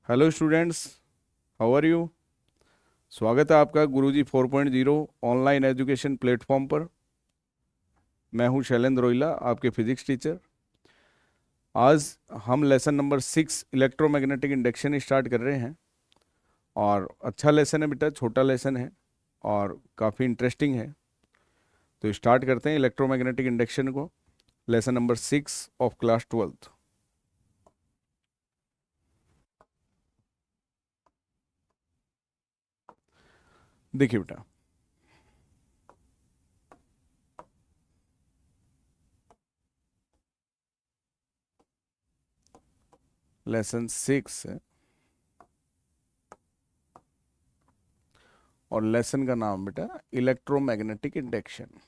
Hello students, how are you. स्वागत है आपका गुरुजी 4.0 ऑनलाइन एजुकेशन प्लेटफॉर्म पर। मैं हूं शैलेंद्र रोइला, आपके फिजिक्स टीचर। आज हम lesson number 6 electromagnetic induction start कर रहे हैं। और अच्छा लेसन है बेटा, छोटा लेसन है और काफ़ी इंटरेस्टिंग है। तो स्टार्ट करते हैं इलेक्ट्रोमैग्नेटिक इंडक्शन को, lesson number 6 of class 12th। देखिए बेटा, लेसन 6 है और लेसन का नाम बेटा इलेक्ट्रोमैग्नेटिक इंडक्शन।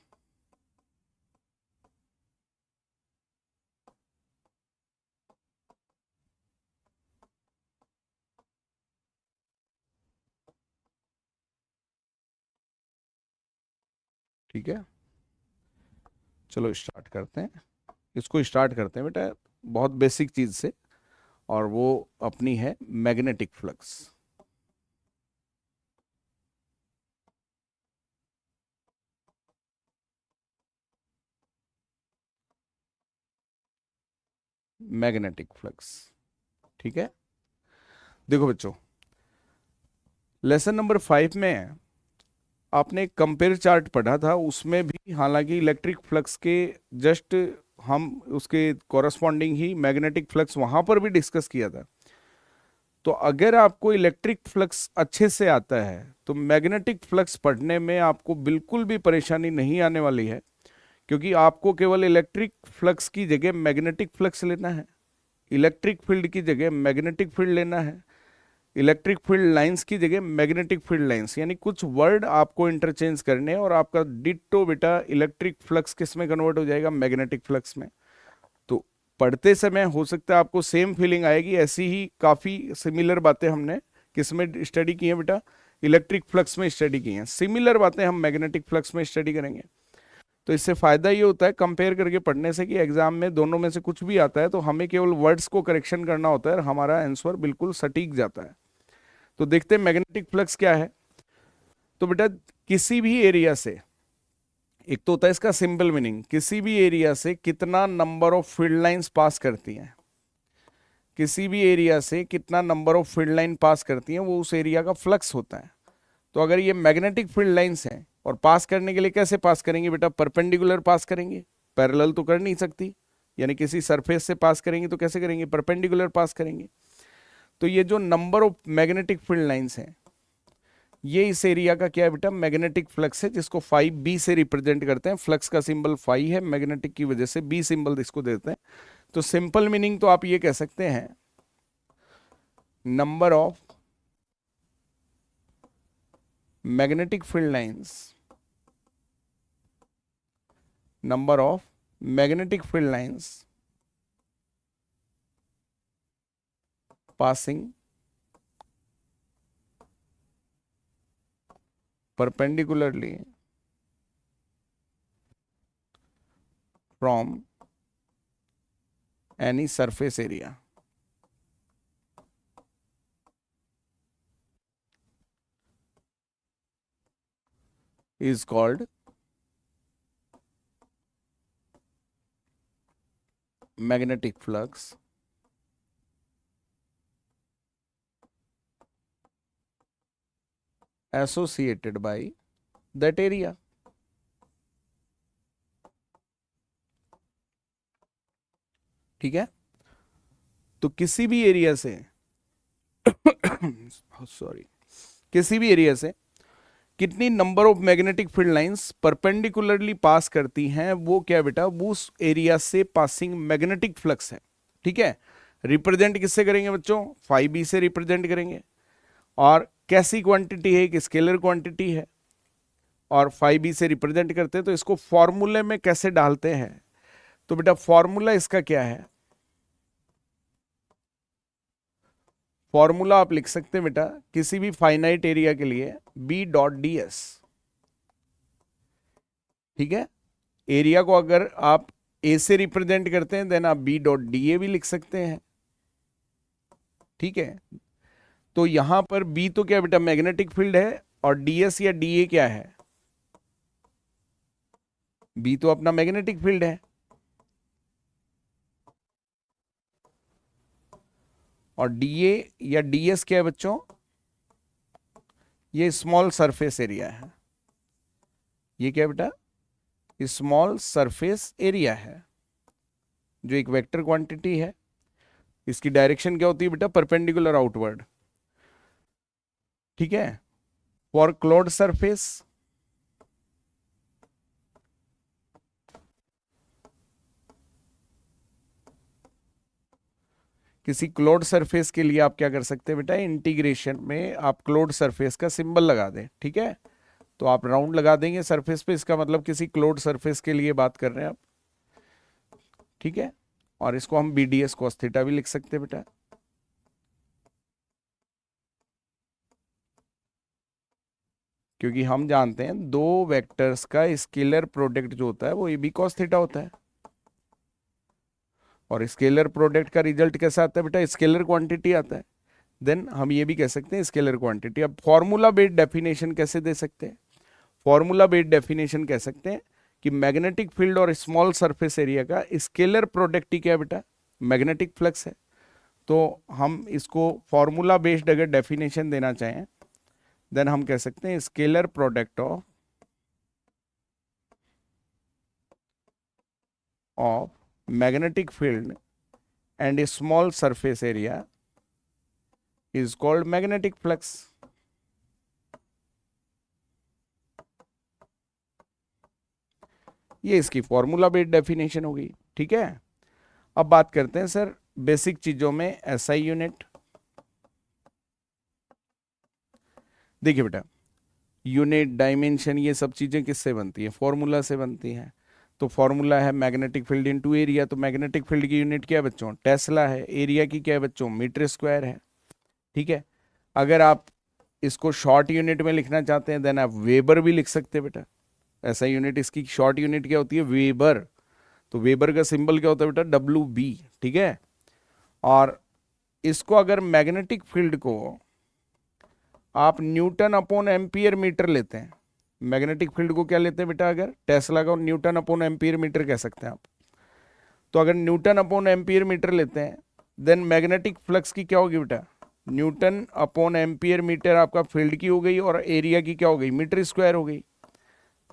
ठीक है, चलो स्टार्ट करते हैं। इसको स्टार्ट करते हैं बेटा बहुत बेसिक चीज से, और वो अपनी है मैग्नेटिक फ्लक्स। मैग्नेटिक फ्लक्स, ठीक है। देखो बच्चों, लेसन नंबर 5 में आपने कंपेयर चार्ट पढ़ा था, उसमें भी हालांकि इलेक्ट्रिक फ्लक्स के जस्ट हम उसके कॉरस्पॉन्डिंग ही मैग्नेटिक फ्लक्स वहां पर भी डिस्कस किया था। तो अगर आपको इलेक्ट्रिक फ्लक्स अच्छे से आता है तो मैग्नेटिक फ्लक्स पढ़ने में आपको बिल्कुल भी परेशानी नहीं आने वाली है, क्योंकि आपको केवल इलेक्ट्रिक फ्लक्स की जगह मैग्नेटिक फ्लक्स लेना है, इलेक्ट्रिक फील्ड की जगह मैग्नेटिक फील्ड लेना है, इलेक्ट्रिक फील्ड लाइंस की जगह मैग्नेटिक फील्ड लाइंस, यानी कुछ वर्ड आपको इंटरचेंज करने हैं और आपका डिट्टो बेटा इलेक्ट्रिक फ्लक्स किस में कन्वर्ट हो जाएगा, मैग्नेटिक फ्लक्स में। तो पढ़ते समय हो सकता है आपको सेम फीलिंग आएगी, ऐसी ही काफ़ी सिमिलर बातें हमने किस में स्टडी की हैं बेटा, इलेक्ट्रिक फ्लक्स में स्टडी की हैं। सिमिलर बातें हम मैग्नेटिक फ्लक्स में स्टडी करेंगे। तो इससे फायदा ये होता है कंपेयर करके पढ़ने से कि एग्जाम में दोनों में से कुछ भी आता है तो हमें केवल वर्ड्स को करेक्शन करना होता है और हमारा आंसर बिल्कुल सटीक जाता है। तो देखते हैं मैग्नेटिक फ्लक्स क्या है। तो बेटा किसी भी एरिया से, एक तो होता है इसका सिंपल मीनिंग, किसी भी एरिया से कितना number of field lines pass करती हैं, किसी भी एरिया से कितना नंबर ऑफ फील्ड लाइन पास करती हैं वो उस एरिया का फ्लक्स होता है। तो अगर ये मैग्नेटिक फील्ड लाइंस हैं और पास करने के लिए कैसे पास करेंगे बेटा, परपेंडिकुलर पास करेंगे, पैरेलल तो कर नहीं सकती, यानी किसी सरफेस से पास करेंगे तो कैसे करेंगे, परपेंडिकुलर पास करेंगे। तो ये जो number of magnetic field lines हैं ये इस एरिया का क्या है बेटा, मैग्नेटिक फ्लक्स है, जिसको 5b से रिप्रेजेंट करते हैं। फ्लक्स का सिंबल 5 है, मैग्नेटिक की वजह से b सिंबल इसको देते हैं। तो सिंपल मीनिंग तो आप ये कह सकते हैं, number of magnetic field lines, number of magnetic field lines passing perpendicularly from any surface area is called magnetic flux associated by that area। ठीक है, तो किसी भी एरिया से सॉरी, किसी भी एरिया से कितनी number of magnetic field lines perpendicularly pass करती हैं वो क्या बेटा, वो उस एरिया से पासिंग मैग्नेटिक फ्लक्स है। ठीक है, रिप्रेजेंट किससे करेंगे बच्चों, 5b से रिप्रेजेंट करेंगे। और कैसी क्वांटिटी है, एक स्केलर क्वांटिटी है और 5b से रिप्रेजेंट करते हैं। तो इसको फॉर्मूले में कैसे डालते हैं, तो बेटा फॉर्मूला इसका क्या है, फॉर्मूला आप लिख सकते हैं बेटा किसी भी फाइनाइट एरिया के लिए B.ds। ठीक है, एरिया को अगर आप ए से रिप्रेजेंट करते हैं देन आप B.da भी लिख सकते हैं। ठीक है, तो यहां पर बी तो क्या बेटा मैग्नेटिक फील्ड है, और डीएस या डीए क्या है, बी तो अपना मैग्नेटिक फील्ड है, और डीए या डीएस क्या है बच्चों, ये स्मॉल सरफेस एरिया है, ये क्या है बेटा स्मॉल सरफेस एरिया है, जो एक वेक्टर क्वांटिटी है। इसकी डायरेक्शन क्या होती है बेटा परपेंडिकुलर आउटवर्ड, ठीक है। फॉर क्लोज्ड सरफेस, किसी क्लोज्ड सरफेस के लिए आप क्या कर सकते हैं बेटा, इंटीग्रेशन में आप क्लोज्ड सरफेस का सिंबल लगा दें, ठीक है। तो आप राउंड लगा देंगे सरफेस पे, इसका मतलब किसी क्लोज्ड सरफेस के लिए बात कर रहे हैं आप, ठीक है। और इसको हम B D S cos theta भी लिख सकते हैं बेटा, क्योंकि हम जानते हैं दो वेक्टर्स का स्केलर प्रोडक्ट जो होता है वो ए बी कॉस थीटा होता है, और स्केलर प्रोडक्ट का रिजल्ट कैसा आता है बेटा, स्केलर क्वांटिटी आता है। देन हम ये भी कह सकते हैं स्केलर क्वांटिटी। अब फॉर्मूला बेस्ड डेफिनेशन कैसे दे सकते हैं, फॉर्मूला बेस्ड डेफिनेशन कह सकते हैं कि मैग्नेटिक फील्ड और स्मॉल सरफेस एरिया का स्केलर प्रोडक्ट ही क्या है बेटा, मैग्नेटिक फ्लक्स है। तो हम इसको फॉर्मूला बेस्ड अगर डेफिनेशन देना चाहें, देन हम कह सकते हैं scalar product of magnetic field and A small surface area is called magnetic flux. ये इसकी फॉर्मूला बेस्ड डेफिनेशन होगी, ठीक है। अब बात करते हैं सर बेसिक चीजों में एसआई यूनिट। देखिए बेटा यूनिट डायमेंशन ये सब चीजें किससे बनती है, फॉर्मूला से बनती हैं। तो फॉर्मूला है मैग्नेटिक फील्ड इनटू एरिया, तो मैग्नेटिक फील्ड की यूनिट क्या है बच्चों, टेस्ला है, एरिया की क्या है बच्चों, मीटर स्क्वायर है, ठीक है। अगर आप इसको शॉर्ट यूनिट में लिखना चाहते हैं देन आप वेबर भी लिख सकते हैं बेटा, ऐसा यूनिट इसकी शॉर्ट यूनिट क्या होती है, वेबर। तो वेबर का सिंबल क्या होता है बेटा, डब्ल्यू बी, ठीक है। और इसको अगर मैग्नेटिक फील्ड को आप न्यूटन अपॉन एम्पियर मीटर लेते हैं, मैग्नेटिक फील्ड को क्या लेते हैं बेटा, अगर टेस्ला का न्यूटन अपॉन एम्पियर मीटर कह सकते हैं आप। तो अगर न्यूटन अपॉन एम्पियर मीटर लेते हैं देन मैग्नेटिक फ्लक्स की क्या होगी बेटा, न्यूटन अपॉन एम्पियर मीटर आपका फील्ड की हो गई, और एरिया की क्या हो गई, मीटर स्क्वायर हो गई।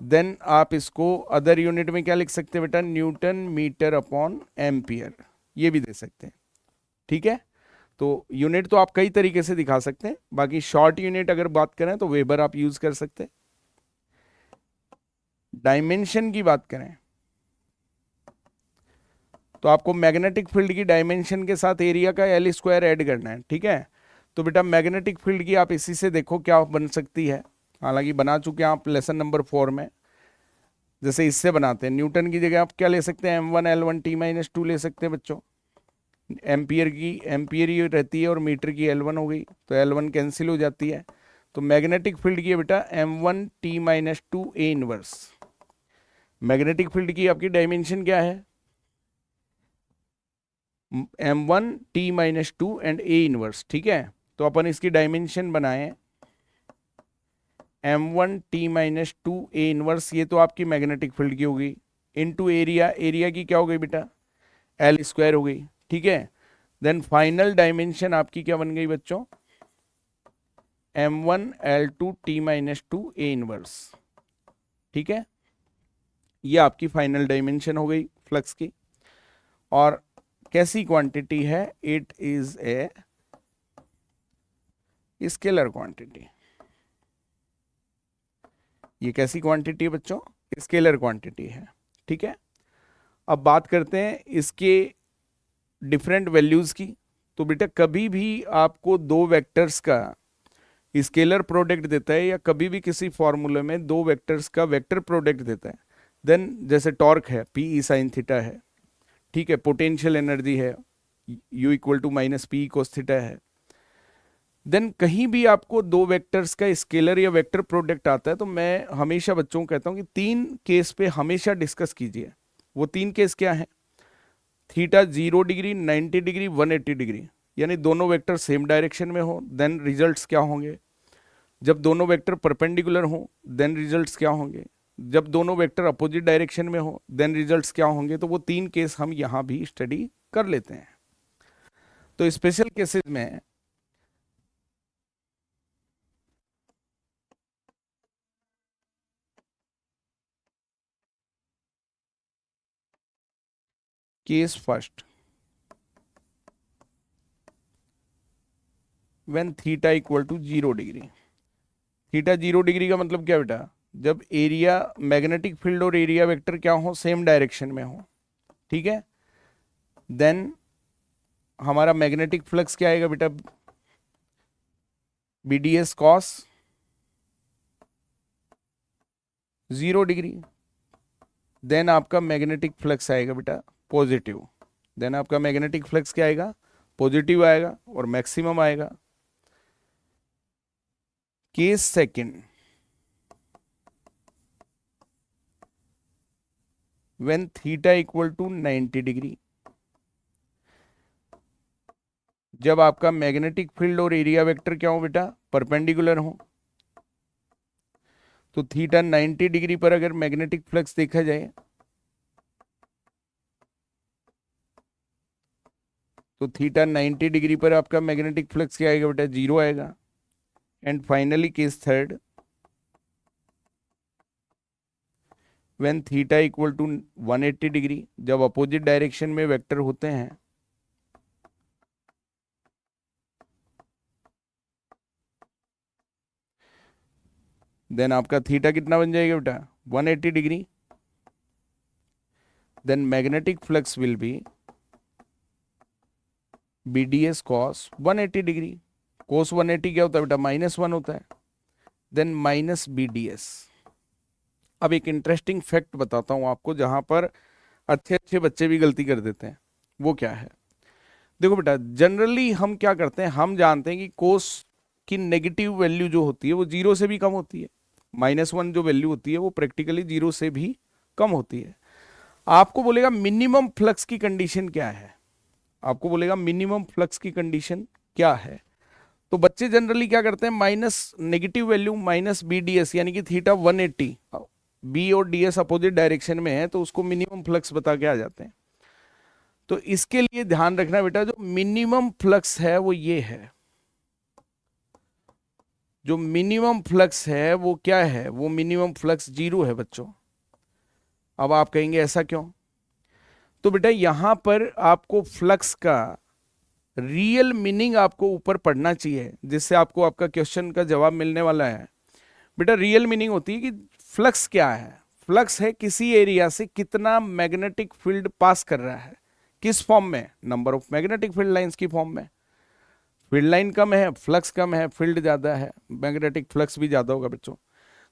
देन आप इसको अदर यूनिट में क्या लिख सकते हैं बेटा, न्यूटन मीटर अपॉन एम्पियर, ये भी दे सकते हैं, ठीक है। तो यूनिट तो आप कई तरीके से दिखा सकते हैं, बाकी शॉर्ट यूनिट अगर बात करें तो वेबर आप यूज कर सकते हैं। डायमेंशन की बात करें तो आपको मैग्नेटिक फील्ड की डायमेंशन के साथ एरिया का एल स्क्वायर ऐड करना है, ठीक है। तो बेटा मैग्नेटिक फील्ड की आप इसी से देखो क्या बन सकती है, हालांकि बना चुके हैं आप लेसन नंबर 4 में। जैसे इससे बनाते हैं, न्यूटन की जगह आप क्या ले सकते हैं, m1 L1 T-2 ले सकते हैं बच्चों। एम्पियर की एम्पियर ही रहती है और मीटर की L1 हो गई, तो L1 कैंसिल हो जाती है। तो मैग्नेटिक फील्ड की है बेटा m1T-2 A inverse. Magnetic field की आपकी डायमेंशन क्या है, m1T-2 एंड A इनवर्स, ठीक है। तो अपन इसकी डायमेंशन बनाएं m1T-2 A इनवर्स, ये तो आपकी मैग्नेटिक फील्ड की होगी, इनटू एरिया, एरिया की क्या हो गई बेटा, एल स्क्वायर हो गई, ठीक है। देन फाइनल डायमेंशन आपकी क्या बन गई बच्चों, m1L2T-2 A इनवर्स, ठीक है। ये आपकी फाइनल डायमेंशन हो गई फ्लक्स की। और कैसी क्वांटिटी है, it is a scalar quantity. ये कैसी क्वांटिटी है बच्चों, स्केलर क्वांटिटी है, ठीक है। अब बात करते हैं इसके डिफरेंट वैल्यूज की। तो बेटा कभी भी आपको दो वेक्टर्स का स्केलर प्रोडक्ट देता है, या कभी भी किसी फॉर्मूले में दो वेक्टर्स का वेक्टर प्रोडक्ट देता है, देन जैसे टॉर्क है पी ई साइन थीटा है, ठीक है, पोटेंशियल एनर्जी है U equal to minus P cos theta है। देन कहीं भी आपको दो वेक्टर्स का स्केलर या वेक्टर प्रोडक्ट आता है, तो मैं हमेशा बच्चों को कहता हूं कि तीन केस पे हमेशा डिस्कस कीजिए। वो तीन केस क्या है, थीटा 0 डिग्री, 90 डिग्री, 180 डिग्री। यानी दोनों वेक्टर सेम डायरेक्शन में हो, देन रिजल्ट्स क्या होंगे। जब दोनों वेक्टर परपेंडिकुलर हो, देन रिजल्ट्स क्या होंगे। जब दोनों वेक्टर अपोजिट डायरेक्शन में हो, देन रिजल्ट्स क्या होंगे। तो वो 3 केस हम यहाँ भी स्टडी कर लेते हैं। तो स्पेशल केसेस में case first, when theta equal to 0 degree. Theta 0 degree का मतलब क्या बेटा, जब एरिया मैग्नेटिक फील्ड और एरिया वेक्टर क्या हो, सेम डायरेक्शन में हो, ठीक है। देन हमारा मैग्नेटिक फ्लक्स क्या आएगा बेटा, BDS कॉस 0 डिग्री। देन आपका मैग्नेटिक फ्लक्स आएगा बेटा पॉजिटिव। देन आपका मैग्नेटिक फ्लक्स क्या आएगा, पॉजिटिव आएगा और मैक्सिमम आएगा। Case second, when theta equal to 90 degree. जब आपका मैग्नेटिक फील्ड और एरिया वेक्टर क्या हो बेटा, परपेंडिकुलर हो। तो थीटा 90 डिग्री पर अगर मैग्नेटिक फ्लक्स देखा जाए तो थीटा 90 डिग्री पर आपका मैग्नेटिक फ्लक्स क्या आएगा बेटा, 0 आएगा। And finally case third, when theta equal to 180 degree. जब अपोजिट डायरेक्शन में वेक्टर होते हैं देन आपका थीटा कितना बन जाएगा बेटा, 180 degree. Then magnetic flux will be BDS cos 180 degree. cos 180 क्या होता है बेटा, -1 होता है। Then minus BDS। अब एक इंटरेस्टिंग फैक्ट बताता हूं आपको, जहां पर अच्छे अच्छे बच्चे भी गलती कर देते हैं। वो क्या है, देखो बेटा, जनरली हम क्या करते हैं, हम जानते हैं कि कोस की नेगेटिव वैल्यू जो होती है वो 0 से भी कम होती है। -1 जो वैल्यू होती है वो प्रैक्टिकली 0 से भी कम होती है। आपको बोलेगा मिनिमम फ्लक्स की कंडीशन क्या है, आपको बोलेगा मिनिमम फ्लक्स की कंडीशन क्या है। तो बच्चे जनरली क्या करते हैं, minus negative value minus BDS, यानी कि थीटा 180, B और DS अपोजिट डायरेक्शन में है तो उसको मिनिमम फ्लक्स बता के आ जाते हैं। तो इसके लिए ध्यान रखना बेटा, जो मिनिमम फ्लक्स है वो ये है। जो मिनिमम फ्लक्स है वो क्या है, वो मिनिमम फ्लक्स 0 है बच्चों। अब आप कहेंगे ऐसा क्यों, तो बेटा यहां पर आपको फ्लक्स का रियल मीनिंग आपको ऊपर पढ़ना चाहिए, जिससे आपको आपका क्वेश्चन का जवाब मिलने वाला है। बेटा रियल मीनिंग होती है कि फ्लक्स क्या है, फ्लक्स है किसी एरिया से कितना मैग्नेटिक फील्ड पास कर रहा है, किस फॉर्म में, number of magnetic field lines की फॉर्म में। फील्ड लाइन कम है, फ्लक्स कम है, फील्ड ज्यादा है, मैग्नेटिक फ्लक्स भी ज्यादा होगा बच्चों।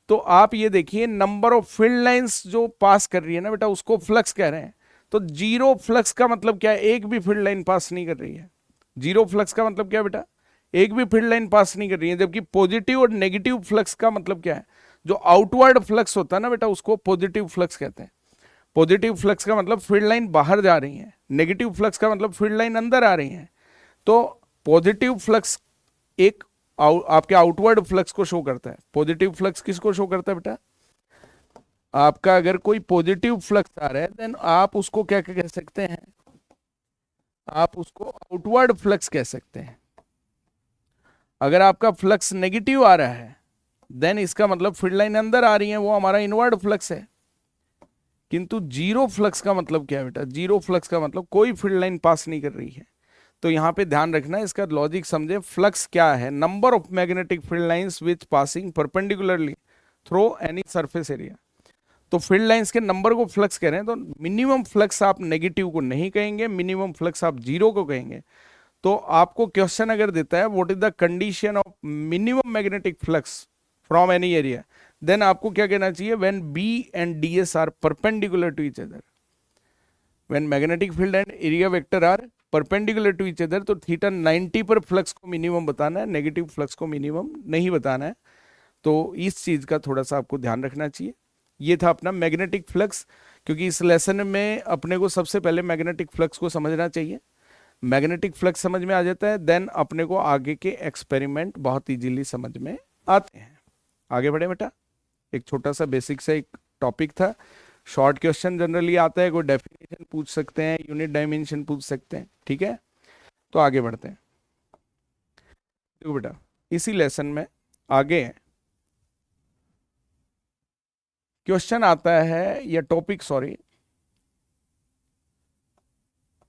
तो आप ये देखिए, नंबर ऑफ फील्ड लाइंस जो पास कर रही है ना बेटा, उसको फ्लक्स कह रहे हैं। तो 0 फ्लक्स का मतलब क्या है, एक भी फील्ड लाइन पास नहीं कर रही है। 0 फ्लक्स का मतलब क्या बेटा, एक भी फील्ड लाइन पास नहीं कर रही है। जबकि पॉजिटिव और नेगेटिव फ्लक्स का मतलब क्या है, जो आउटवर्ड फ्लक्स होता है ना बेटा, उसको पॉजिटिव फ्लक्स कहते हैं। पॉजिटिव फ्लक्स का मतलब फील्ड लाइन बाहर जा रही है, नेगेटिव फ्लक्स का मतलब फील्ड लाइन अंदर आ रही है। तो पॉजिटिव फ्लक्स एक आपके आउटवर्ड फ्लक्स को शो करता है। पॉजिटिव फ्लक्स किसको शो करता है बेटा, आपका अगर कोई पॉजिटिव फ्लक्स आ रहा है देन आप उसको क्या कह सकते हैं, आप उसको आउटवर्ड फ्लक्स कह सकते हैं। अगर आपका फ्लक्स नेगेटिव आ रहा है देन इसका मतलब फील्ड लाइन अंदर आ रही है, वो हमारा इनवर्ड फ्लक्स है। किंतु 0 फ्लक्स का मतलब क्या है बेटा, 0 फ्लक्स का मतलब कोई फील्ड लाइन पास नहीं कर रही है। तो यहां पे ध्यान रखना, इसका लॉजिक समझे। फ्लक्स क्या है, number of magnetic field lines which passing perpendicularly through any surface area. तो फील्ड लाइंस के नंबर को फ्लक्स कह रहे हैं। तो मिनिमम फ्लक्स आप नेगेटिव को नहीं कहेंगे, मिनिमम फ्लक्स आप 0 को कहेंगे। तो आपको क्वेश्चन अगर देता है what is the condition of minimum magnetic flux from any area, then आपको क्या कहना चाहिए, when B and DS are perpendicular to each other. When magnetic field and area vector are perpendicular to each other, तो theta 90 पर flux को minimum बताना है, negative flux को मिनिमम नहीं बताना है। तो इस चीज का थोड़ा सा आपको ध्यान रखना चाहिए। ये था अपना मैग्नेटिक फ्लक्स, क्योंकि इस लेसन में अपने को सबसे पहले मैग्नेटिक फ्लक्स को समझना चाहिए। मैग्नेटिक फ्लक्स समझ में आ जाता है, देन अपने को आगे के एक्सपेरिमेंट बहुत इजीली समझ में आते हैं। आगे बढ़े बेटा, एक छोटा सा बेसिक सा एक टॉपिक था, शॉर्ट क्वेश्चन जनरली आता है, कोई डेफिनेशन पूछ सकते हैं, यूनिट डायमेंशन पूछ सकते हैं, ठीक है। तो आगे बढ़ते हैं। देखो बेटा, इसी लेसन में आगे क्वेश्चन आता है, या topic sorry,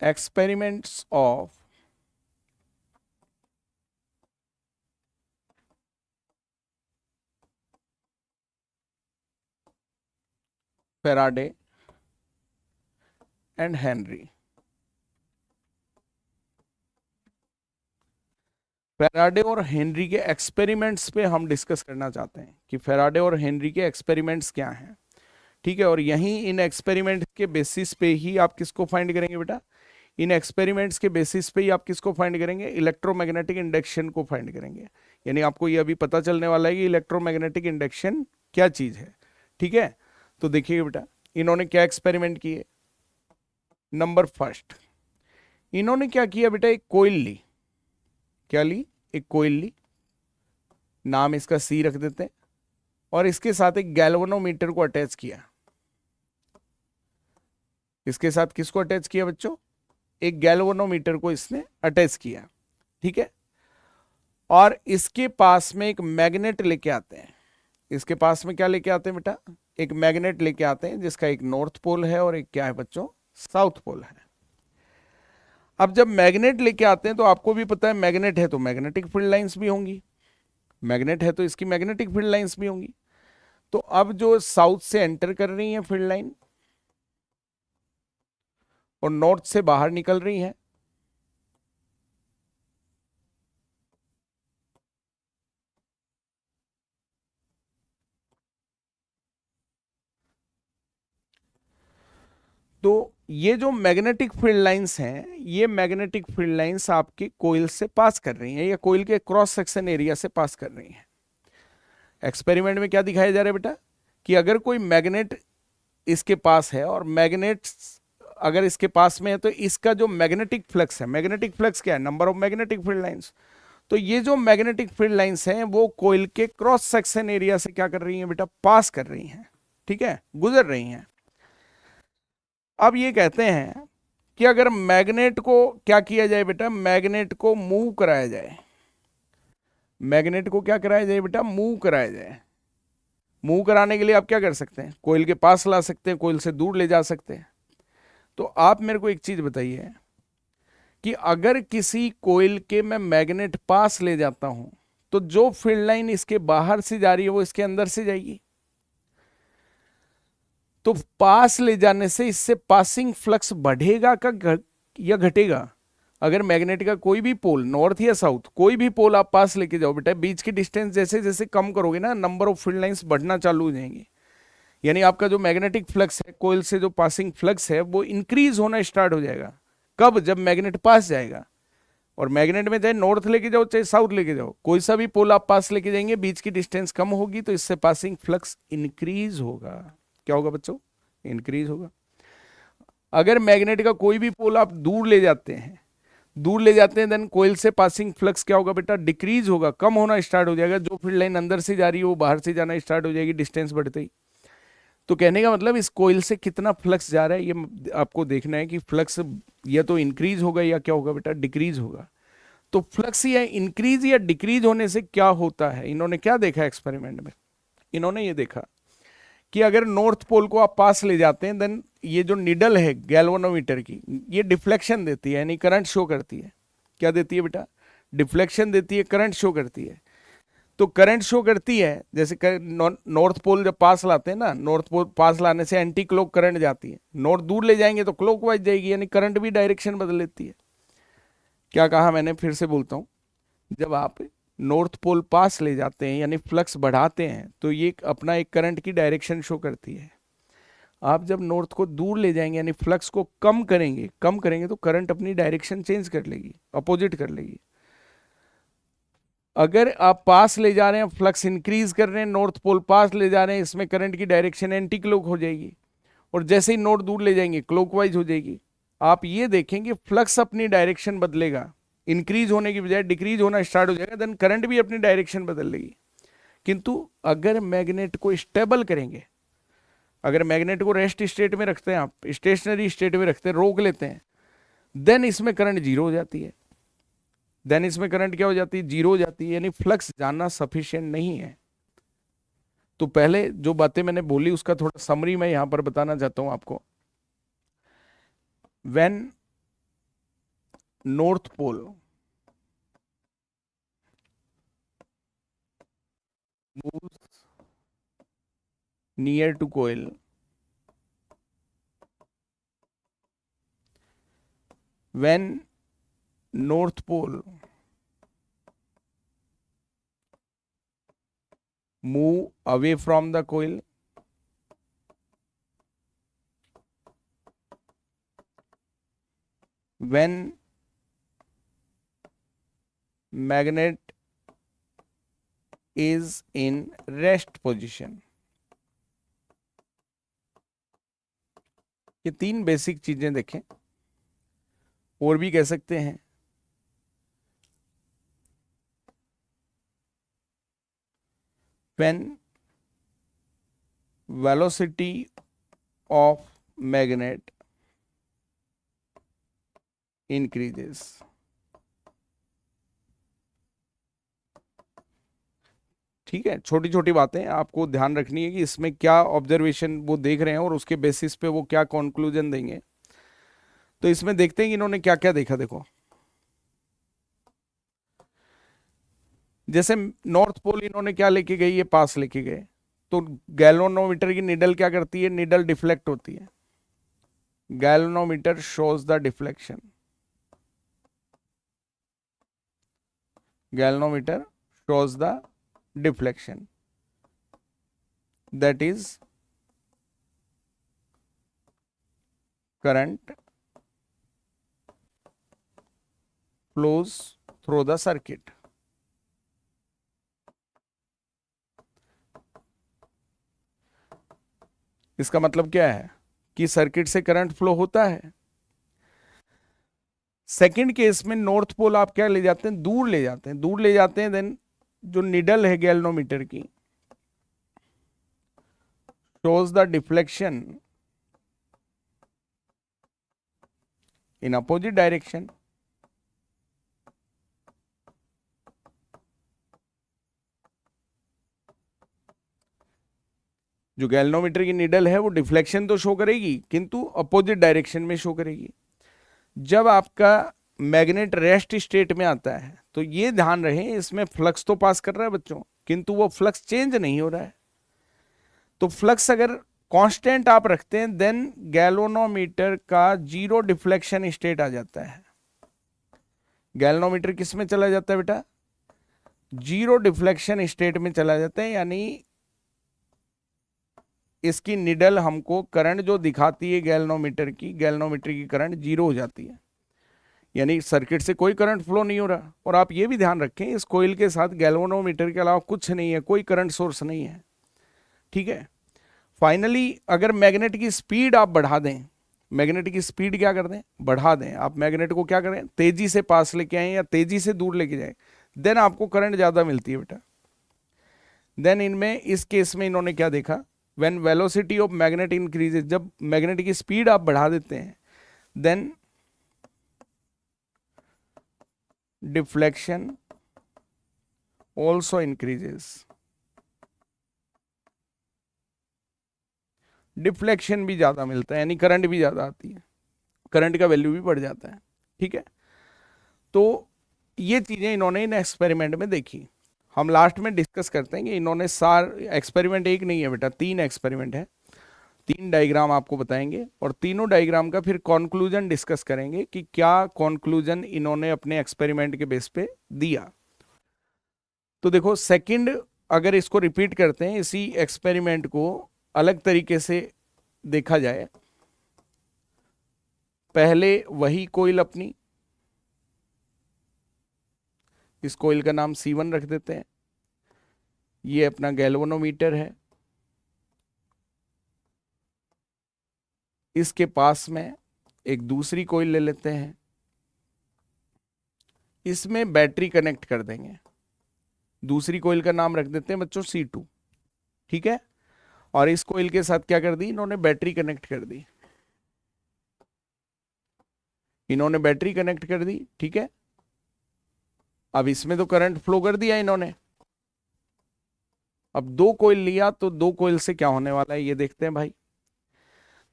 experiments of Faraday and Henry. Faraday और हेनरी के एक्सपेरिमेंट्स पे हम डिस्कस करना चाहते हैं कि फैराडे और हेनरी के एक्सपेरिमेंट्स क्या हैं, ठीक है। और यहीं इन एक्सपेरिमेंट्स के बेसिस पे ही आप किसको फाइंड करेंगे बेटा, इन एक्सपेरिमेंट्स के बेसिस पे ही आप किसको फाइंड करेंगे, इलेक्ट्रोमैग्नेटिक इंडक्शन को फाइंड करेंगे। यानी आपको ये अभी पता चलने वाला है कि इलेक्ट्रोमैग्नेटिक इंडक्शन क्या चीज है, ठीक है। तो देखिए बेटा, इन्होंने क्या एक्सपेरिमेंट किए। नंबर फर्स्ट, इन्होंने क्या किया बेटा, एक कोइल ली। क्या ली, एक कोइल ली, नाम इसका सी रख देते हैं, और इसके साथ एक गैल्वेनोमीटर को अटैच किया। इसके साथ किसको अटैच किया बच्चों, एक गैल्वेनोमीटर को इसने अटैच किया, ठीक है। और इसके पास में एक मैग्नेट लेके आते हैं। इसके पास में क्या लेके आते हैं बेटा, एक मैग्नेट लेके आते हैं, जिसका एक नॉर्थ पोल है और एक क्या है बच्चों, साउथ पोल है। अब जब मैग्नेट लेके आते हैं तो आपको भी पता है, मैग्नेट है तो मैग्नेटिक फील्ड लाइंस भी होंगी, मैग्नेट है तो इसकी मैग्नेटिक फील्ड लाइंस भी होंगी। तो अब जो साउथ से एंटर कर रही है फील्ड लाइन और नॉर्थ से बाहर निकल रही है, तो ये जो मैग्नेटिक फील्ड लाइंस हैं, ये मैग्नेटिक फील्ड लाइंस आपके कोइल से पास कर रही हैं, या कोइल के क्रॉस सेक्शन एरिया से पास कर रही हैं। एक्सपेरिमेंट में क्या दिखाया जा रहा है बेटा, कि अगर कोई मैग्नेट इसके पास है, और मैग्नेट अगर इसके पास में है, तो इसका जो मैग्नेटिक फ्लक्स है, मैग्नेटिक फ्लक्स क्या है, number of magnetic field lines. तो ये जो मैग्नेटिक फील्ड लाइंस हैं वो कोइल के क्रॉस सेक्शन एरिया से क्या कर रही हैं बेटा, पास कर रही हैं, ठीक है, गुजर रही हैं। अब ये कहते हैं कि अगर मैग्नेट को क्या किया जाए बेटा, मैग्नेट को मूव कराया जाए। मैग्नेट को क्या कराया जाए बेटा, मूव कराया जाए। मूव कराने के लिए आप क्या कर सकते हैं, कोइल के पास ला सकते हैं, कोइल से दूर ले जा सकते हैं। तो आप मेरे को एक चीज बताइए कि अगर किसी कोइल के मैं मैग्नेट पास ले जाता हूं, तो जो फील्ड लाइन इसके बाहर से जा रही है वो इसके अंदर से जाएगी। तो पास ले जाने से इससे पासिंग फ्लक्स बढ़ेगा या घटेगा। अगर मैग्नेट का कोई भी पोल, नॉर्थ या साउथ, कोई भी पोल आप पास लेके जाओ बेटा, बीच की डिस्टेंस जैसे जैसे कम करोगे ना, नंबर ऑफ फील्ड लाइंस बढ़ना चालू हो जाएंगी। यानी आपका जो मैग्नेटिक फ्लक्स है, कोइल से जो पासिंग फ्लक्स है, वो इंक्रीज होना स्टार्ट हो जाएगा। कब, जब मैग्नेट पास जाएगा। और मैग्नेट में चाहे नॉर्थ लेके जाओ चाहे साउथ लेके जाओ, कोई सा भी पोल आप पास लेके जाएंगे, बीच की डिस्टेंस कम होगी, तो इससे पासिंग फ्लक्स इंक्रीज होगा। क्या होगा बच्चों, इंक्रीज होगा। अगर मैग्नेट का कोई भी पोल आप दूर ले जाते हैं, देन कोइल से पासिंग फ्लक्स क्या होगा बेटा, डिक्रीज होगा, कम होना स्टार्ट हो जाएगा। जो फील्ड लाइन अंदर से जा रही है वो बाहर से जाना स्टार्ट हो जाएगी, डिस्टेंस बढ़ते ही। तो कहने का मतलब इस कोइल से कितना फ्लक्स जा रहा है, ये आपको देखना है कि फ्लक्स या तो इंक्रीज होगा या क्या होगा बेटा, डिक्रीज होगा। तो फ्लक्स या इंक्रीज या डिक्रीज होने से क्या होता है, इन्होंने क्या देखा एक्सपेरिमेंट में, इन्होंने ये देखा कि अगर नॉर्थ पोल को आप पास ले जाते हैं, देन ये जो निडल है गैल्वेनोमीटर की, ये डिफ्लेक्शन देती है, यानी करंट शो करती है। क्या देती है बेटा, डिफ्लेक्शन देती है, करंट शो करती है। तो करंट शो करती है, जैसे नॉर्थ पोल जब पास लाते हैं ना, नॉर्थ पोल पास लाने से एंटी क्लॉक करंट जाती है, नॉर्थ दूर ले जाएंगे तो क्लॉकवाइज जाएगी, यानी करंट भी डायरेक्शन बदल लेती है। क्या कहा मैंने, फिर से बोलता हूं, जब आप नॉर्थ पोल पास ले जाते हैं यानी फ्लक्स बढ़ाते हैं, तो ये अपना एक करंट की डायरेक्शन शो करती है। आप जब नॉर्थ को दूर ले जाएंगे यानी फ्लक्स को कम करेंगे तो करंट अपनी डायरेक्शन चेंज कर लेगी, अपोजिट कर लेगी। अगर आप पास ले जा रहे हैं, फ्लक्स इंक्रीज कर रहे हैं, नॉर्थ पोल पास ले जा रहे हैं, इसमें करंट की डायरेक्शन एंटी क्लॉक हो जाएगी। और जैसे ही नॉर्थ दूर ले जाएंगे क्लॉकवाइज हो जाएगी। आप ये देखेंगे फ्लक्स अपनी डायरेक्शन बदलेगा, इंक्रीज होने की बजाय डिक्रीज होना स्टार्ट हो जाएगा, देन करंट भी अपनी डायरेक्शन बदल लेगी। किंतु अगर मैग्नेट को स्टेबल करेंगे, अगर मैग्नेट को रेस्ट स्टेट में रखते हैं, आप स्टेशनरी स्टेट में रखते हैं, रोक लेते हैं, देन इसमें करंट जीरो हो जाती है। देन इसमें करंट क्या हो जाती है? जीरो हो जाती है, यानी फ्लक्स जानना सफिशिएंट नहीं है। तो पहले जो बातें मैंने बोली उसका थोड़ा समरी मैं यहां पर बताना चाहता हूं आपको। When north pole moves near to coil, when north pole move away from the coil, when magnet is in rest position। ये तीन बेसिक चीजें देखें, और भी कह सकते हैं। when velocity of magnet increases। ठीक है, छोटी छोटी बातें आपको ध्यान रखनी है कि इसमें क्या ऑब्जर्वेशन वो देख रहे हैं और उसके बेसिस पे वो क्या कंक्लूजन देंगे। तो इसमें देखते हैं कि इन्होंने क्या क्या देखा। देखो, जैसे नॉर्थ पोल इन्होंने क्या लेके गए, ये पास लेके गए, तो गैल्वेनोमीटर की निडल क्या करती है? निडल डिफ्लेक्ट होती है। Galvanometer shows the deflection, galvanometer shows the deflection, that is current flows through the circuit। इसका मतलब क्या है कि सर्किट से करंट फ्लो होता है। सेकंड केस में नॉर्थ पोल आप क्या ले जाते हैं? दूर ले जाते हैं, दूर ले जाते हैं, देन जो निडल है गैल्वेनोमीटर की shows the deflection in opposite direction। जो गैल्वेनोमीटर की निडल है वो डिफ्लेक्शन तो शो करेगी, किंतु अपोजिट डायरेक्शन में शो करेगी। जब आपका मैग्नेट रेस्ट स्टेट में आता है तो ये ध्यान रहे, इसमें फ्लक्स तो पास कर रहा है बच्चों, किंतु वो फ्लक्स चेंज नहीं हो रहा है। तो फ्लक्स अगर कांस्टेंट आप रखते हैं, देन गैल्वेनोमीटर का जीरो डिफ्लेक्शन स्टेट आ जाता है। गैल्वेनोमीटर किस में चला जाता है बेटा? जीरो डिफ्लेक्शन स्टेट में चला जाता है, यानी इसकी निडल हमको करंट जो दिखाती है गैल्वेनोमीटर की करंट जीरो हो जाती है, यानी सर्किट से कोई करंट फ्लो नहीं हो रहा। और आप ये भी ध्यान रखें, इस कोयल के साथ गैल्वेनोमीटर के अलावा कुछ नहीं है, कोई करंट सोर्स नहीं है। ठीक है। फाइनली अगर मैग्नेट की स्पीड आप बढ़ा दें, मैग्नेट की स्पीड क्या कर दें? बढ़ा दें। आप मैग्नेट को क्या करें? तेजी से पास लेके आए या तेजी से दूर लेके जाए, देन आपको करंट ज्यादा मिलती है बेटा। देन इनमें इस केस में इन्होंने क्या देखा? When velocity of magnet increases, जब मैग्नेट की स्पीड आप बढ़ा देते हैं, then deflection also increases. Deflection भी ज्यादा मिलता है, यानी करंट भी ज्यादा आती है, करंट का वैल्यू भी बढ़ जाता है। ठीक है। तो ये चीजें इन्होंने इन एक्सपेरिमेंट में देखी। हम लास्ट में डिस्कस करते हैं कि इन्होंने एक्सपेरिमेंट एक नहीं है बेटा, 3 एक्सपेरिमेंट है, 3 डायग्राम आपको बताएंगे, और तीनों डायग्राम का फिर कंक्लूजन डिस्कस करेंगे कि क्या कंक्लूजन इन्होंने अपने एक्सपेरिमेंट के बेस पे दिया। तो देखो, सेकंड अगर इसको रिपीट करते हैं, इसी एक्सपेरिमेंट को अलग तरीके से देखा जाए, पहले वही कोइल अपनी, इस कोइल का नाम C1 रख देते हैं, ये अपना गैल्वेनोमीटर है, इसके पास में एक दूसरी कोयल ले लेते हैं, इसमें बैटरी कनेक्ट कर देंगे। दूसरी कोयल का नाम रख देते हैं बच्चों C2, ठीक है। और इस कोयल के साथ क्या कर दी इन्होंने, बैटरी कनेक्ट कर दी। इन्होंने बैटरी कनेक्ट कर दी, ठीक है। अब इसमें तो करंट फ्लो कर दिया इन्होंने। अब दो कोयल लिया तो दो कोयल से क्या होने वाला है ये देखते हैं भाई।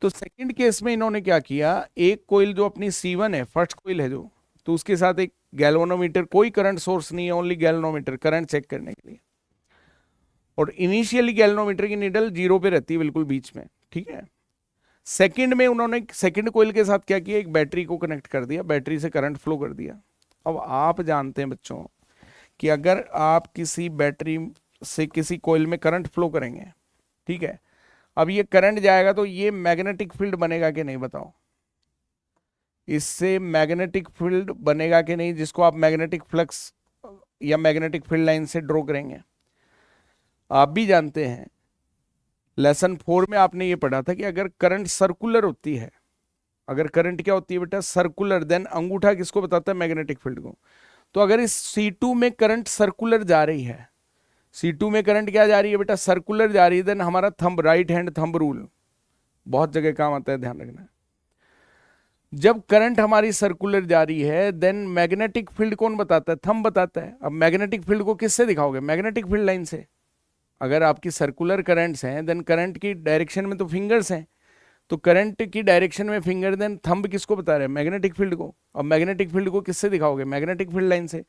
तो सेकंड केस में इन्होंने क्या किया, एक कोयल जो अपनी C1 है, फर्स्ट कोयल है जो, तो उसके साथ एक गैल्वेनोमीटर, कोई करंट सोर्स नहीं है, ओनली गैल्वेनोमीटर करंट चेक करने के लिए। और इनिशियली गैल्वेनोमीटर की नीडल 0 पे रहती है बिल्कुल बीच में, ठीक है। सेकंड में उन्होंने सेकंड कोयल के साथ क्या किया, एक बैटरी को कनेक्ट कर दिया, बैटरी से करंट फ्लो कर दिया। अब आप जानते हैं बच्चों कि अगर आप किसी बैटरी से किसी कोयल में करंट फ्लो करेंगे, ठीक है, अब ये करंट जाएगा तो ये मैग्नेटिक फील्ड बनेगा कि नहीं बताओ। इससे मैग्नेटिक फील्ड बनेगा कि नहीं, जिसको आप मैग्नेटिक फ्लक्स या मैग्नेटिक फील्ड लाइन से ड्रॉ करेंगे। आप भी जानते हैं लेसन 4 में आपने ये पढ़ा था कि अगर करंट सर्कुलर होती है, अगर करंट क्या होती है बेटा, सर्कुलर, देन अंगूठा किसको बताता है, मैग्नेटिक फील्ड को। तो अगर इस C2 में करंट सर्कुलर जा रही है, C2 में करंट क्या जा रही है बेटा, सर्कुलर जा रही है, देन हमारा thumb, right hand thumb rule बहुत जगह काम आता है, ध्यान रखना। जब करंट हमारी सर्कुलर जा रही है, देन मैग्नेटिक फील्ड कौन बताता है, थंब बताता है। अब मैग्नेटिक फील्ड को किससे दिखाओगे, मैग्नेटिक फील्ड लाइन से। अगर आपकी सर्कुलर करंट्स हैं, देन करंट की डायरेक्शन में तो फिंगर्स हैं, तो करंट की डायरेक्शन में फिंगर, देन थंब किसको बता रहे हैं, मैग्नेटिक फील्ड को। अब मैग्नेटिक फील्ड को किससे दिखाओगे, मैग्नेटिक फील्ड लाइन से।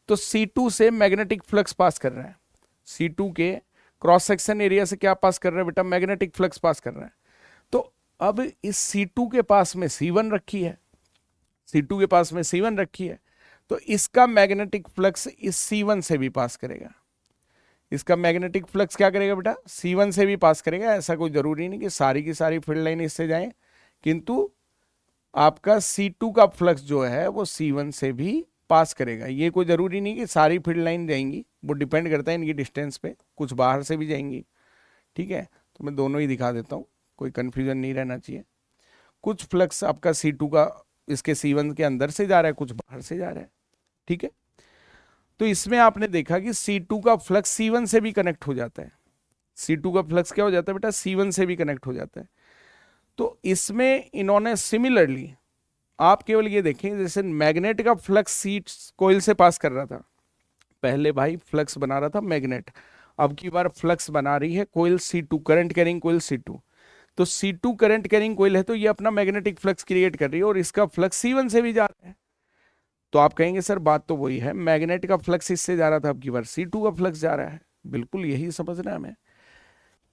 तो C2 से मैग्नेटिक फ्लक्स पास कर रहा है, C2 के क्रॉस सेक्शन एरिया से क्या पास कर रहा है बेटा, मैग्नेटिक फ्लक्स पास कर रहा है। तो अब इस C2 के पास में C1 रखी है, C2 के पास में C1 रखी है, तो इसका मैग्नेटिक फ्लक्स इस C1 से भी पास करेगा। इसका मैग्नेटिक फ्लक्स क्या करेगा बेटा, C1 से भी पास करेगा। ऐसा कोई जरूरी नहीं कि सारी की सारी फील्ड लाइन इससे जाए, किंतु आपका C2 का फ्लक्स जो है वो C1 से भी पास करेगा। ये कोई जरूरी नहीं कि सारी फील्ड लाइन जाएंगी, वो डिपेंड करता है इनकी डिस्टेंस पे, कुछ बाहर से भी जाएंगी, ठीक है। तो मैं दोनों ही दिखा देता हूँ, कोई कंफ्यूजन नहीं रहना चाहिए। कुछ फ्लक्स आपका C2 का इसके C1 के अंदर से जा रहा है, कुछ बाहर से जा रहा है, ठीक है। तो इसमें आपने देखा कि C2 का फ्लक्स C1 से भी कनेक्ट हो जाता है। C2 का फ्लक्स क्या हो जाता है बेटा, C1 से भी कनेक्ट हो जाता है। तो इसमें इन्होंने सिमिलरली, आप केवल ये देखें, जैसे मैग्नेट का फ्लक्स सीट कोयल से पास कर रहा था, पहले भाई फ्लक्स बना रहा था मैग्नेट, अब की बार फ्लक्स बना रही है कोयल C2, करंट कैरिंग कोयल C2। तो C2 करंट कैरिंग कोयल है, तो ये अपना मैग्नेटिक फ्लक्स क्रिएट कर रही है और इसका फ्लक्स C1 से भी जा रहा है। तो आप कहेंगे सर बात तो वही है, मैग्नेट का फ्लक्स इससे जा रहा था, अब की बार C2 का फ्लक्स जा रहा है। बिल्कुल यही समझना है हमें।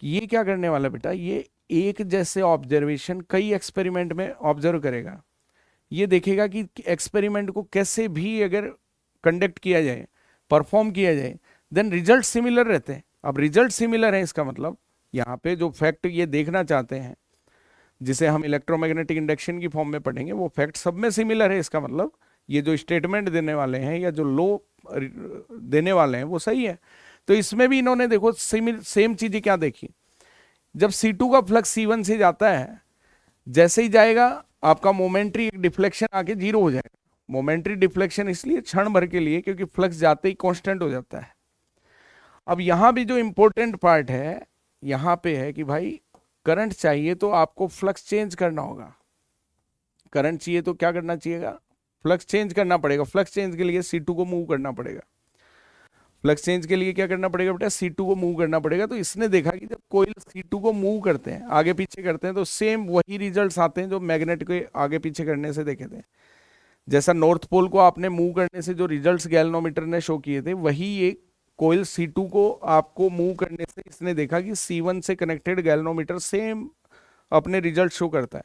ये क्या करने वाला बेटा, ये एक जैसे ऑब्जर्वेशन कई एक्सपेरिमेंट में ऑब्जर्व करेगा। ये देखेगा कि एक्सपेरिमेंट को कैसे भी अगर कंडक्ट किया जाए, परफॉर्म किया जाए, देन रिजल्ट सिमिलर रहते हैं। अब रिजल्ट सिमिलर है, इसका मतलब यहाँ पे जो फैक्ट ये देखना चाहते हैं, जिसे हम इलेक्ट्रोमैग्नेटिक इंडक्शन की फॉर्म में पढ़ेंगे, वो फैक्ट सब में सिमिलर है। इसका मतलब ये जो स्टेटमेंट देने वाले हैं या जो लो देने वाले हैं वो सही है। तो इसमें भी इन्होंने देखो सेम चीजें क्या देखी, जब C2 का फ्लक्स C1 से जाता है, जैसे ही जाएगा आपका मोमेंट्री डिफ्लेक्शन आके 0 हो जाएगा। मोमेंट्री डिफ्लेक्शन इसलिए क्षण भर के लिए, क्योंकि फ्लक्स जाते ही कांस्टेंट हो जाता है। अब यहां भी जो इंपॉर्टेंट पार्ट है यहां पे है कि भाई करंट चाहिए तो आपको फ्लक्स चेंज करना होगा। करंट चाहिए तो क्या करना चाहिएगा, फ्लक्स चेंज करना पड़ेगा। फ्लक्स चेंज के लिए C2 को मूव करना पड़ेगा। फ्लक्स चेंज के लिए क्या करना पड़ेगा बेटा, C2 को मूव करना पड़ेगा। तो इसने देखा कि जब कोयल C2 को मूव करते हैं, आगे पीछे करते हैं, तो सेम वही रिजल्ट्स आते हैं जो मैग्नेट के आगे पीछे करने से देखे थे। जैसा नॉर्थ पोल को आपने मूव करने से जो रिजल्ट्स गैल्वेनोमीटर ने शो किए थे, वही एक कोयल C2 को आपको मूव करने से इसने देखा कि C1 से कनेक्टेड गैल्वेनोमीटर सेम अपने रिजल्ट शो करता है।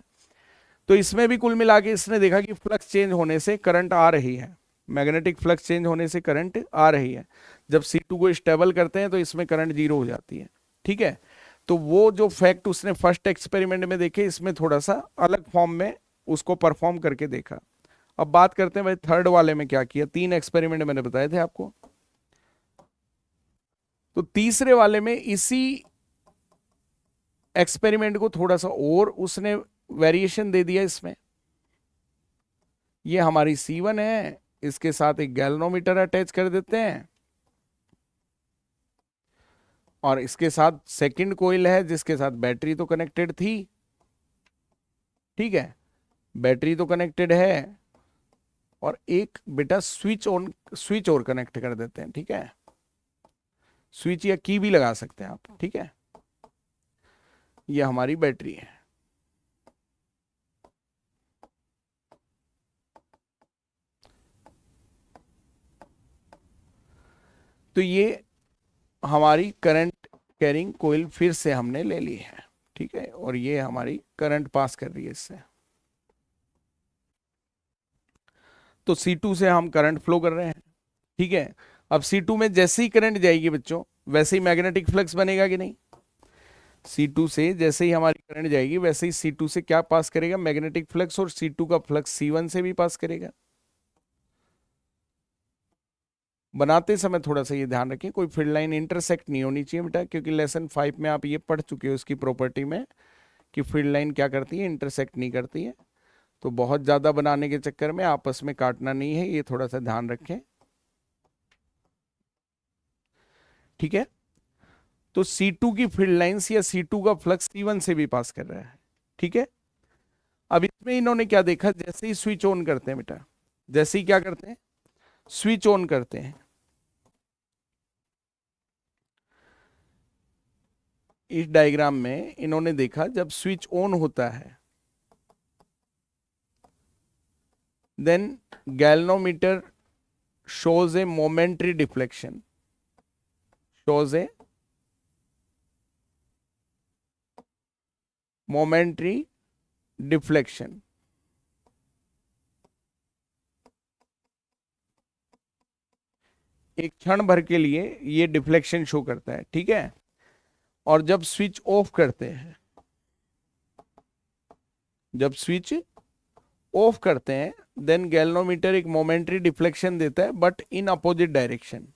तो इसमें भी कुल मिला के इसने देखा कि फ्लक्स चेंज होने से करंट आ रही है, मैग्नेटिक फ्लक्स चेंज होने से करंट आ रही है। जब C2 को स्टेबल करते हैं तो इसमें करंट 0 हो जाती है, ठीक है। तो वो जो फैक्ट उसने फर्स्ट एक्सपेरिमेंट में देखे, इसमें थोड़ा सा अलग फॉर्म में उसको परफॉर्म करके देखा। अब बात करते हैं भाई थर्ड वाले में क्या किया। 3 एक्सपेरिमेंट मैंने बताए थे आपको, तो तीसरे वाले में इसी एक्सपेरिमेंट को थोड़ा सा और उसने वेरिएशन दे दिया इसमें। ये हमारी C1 है, इसके साथ एक गैल्वेनोमीटर अटैच कर देते हैं और इसके साथ सेकंड कोइल है जिसके साथ बैटरी तो कनेक्टेड थी, ठीक है, बैटरी तो कनेक्टेड है, और एक बेटा स्विच और कनेक्ट कर देते हैं, ठीक है, स्विच या की भी लगा सकते हैं आप, ठीक है। ये हमारी बैटरी है। तो ये हमारी करंट कैरिंग कोइल फिर से हमने ले ली है, ठीक है, और ये हमारी करंट पास कर रही है इससे। तो C2 से हम करंट फ्लो कर रहे हैं, ठीक है। अब C2 में जैसे ही करंट जाएगी बच्चों, वैसे ही मैग्नेटिक फ्लक्स बनेगा कि नहीं। C2 से जैसे ही हमारी करंट जाएगी वैसे ही C2 से क्या पास करेगा, मैग्नेटिक फ्लक्स, और C2 का फ्लक्स C1 से भी पास करेगा। बनाते समय थोड़ा सा ये ध्यान रखें, कोई फील्ड लाइन इंटरसेक्ट नहीं होनी चाहिए बेटा, क्योंकि लेसन 5 में आप ये पढ़ चुके हो इसकी प्रॉपर्टी में कि फील्ड लाइन क्या करती है, इंटरसेक्ट नहीं करती है। तो बहुत ज़्यादा बनाने के चक्कर में आपस में काटना नहीं है, ये थोड़ा सा ध्यान रखें, ठीक है। तो C2 की फील्ड लाइंस या C2 का फ्लक्स C1 से भी पास कर रहा है, ठीक है। अब इसमें इन्होंने क्या देखा, जैसे ही स्विच ऑन करते हैं बेटा, जैसे ही क्या करते हैं, स्विच ऑन करते हैं, इस डायग्राम में इन्होंने देखा जब स्विच ऑन होता है then galvanometer shows a momentary deflection, shows a momentary deflection। एक क्षण भर के लिए ये डिफ्लेक्शन शो करता है, ठीक है। और जब स्विच ऑफ करते हैं, जब स्विच ऑफ करते हैं देन गैल्वेनोमीटर एक मोमेंटरी डिफ्लेक्शन देता है, but in opposite direction,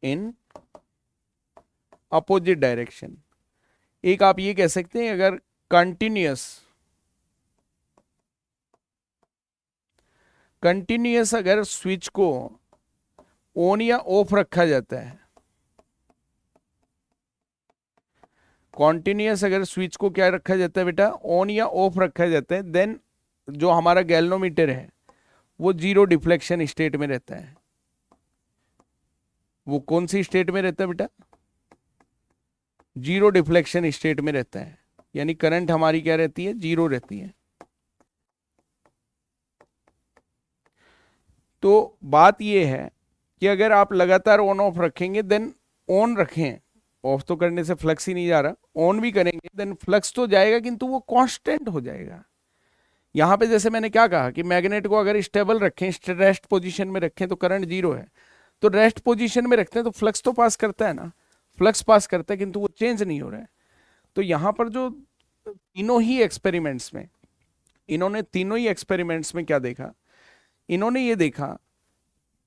in opposite direction. एक आप ये कह सकते हैं, अगर कंटिन्यूअस अगर स्विच को ऑन या ऑफ रखा जाता है, कॉन्टिन्यूअस अगर स्विच को क्या रखा जाता है बेटा, ऑन या ऑफ रखा जाता है, देन जो हमारा गैल्वेनोमीटर है वो जीरो डिफ्लेक्शन स्टेट में रहता है। वो कौन सी स्टेट में रहता है बेटा, जीरो डिफ्लेक्शन स्टेट में रहता है, यानी करंट हमारी क्या रहती है, जीरो रहती है। तो बात ये है कि अगर आप लगातार ऑन ऑफ रखेंगे देन, ऑन रखें, ऑफ तो करने से फ्लक्स ही नहीं जा रहा, ऑन भी करेंगे देन फ्लक्स तो जाएगा किंतु वो कांस्टेंट हो जाएगा। यहां पे जैसे मैंने क्या कहा कि मैग्नेट को अगर स्टेबल रखें, रेस्ट पोजीशन में रखें तो करंट जीरो है, तो रेस्ट पोजीशन में रखते हैं तो फ्लक्स तो पास करता है ना, फ्लक्स पास करता है किंतु वो चेंज नहीं हो रहा है। तो यहां पर जो तीनों ही एक्सपेरिमेंट्स में, इन्होंने तीनों ही एक्सपेरिमेंट्स में क्या देखा, इन्होंने ये देखा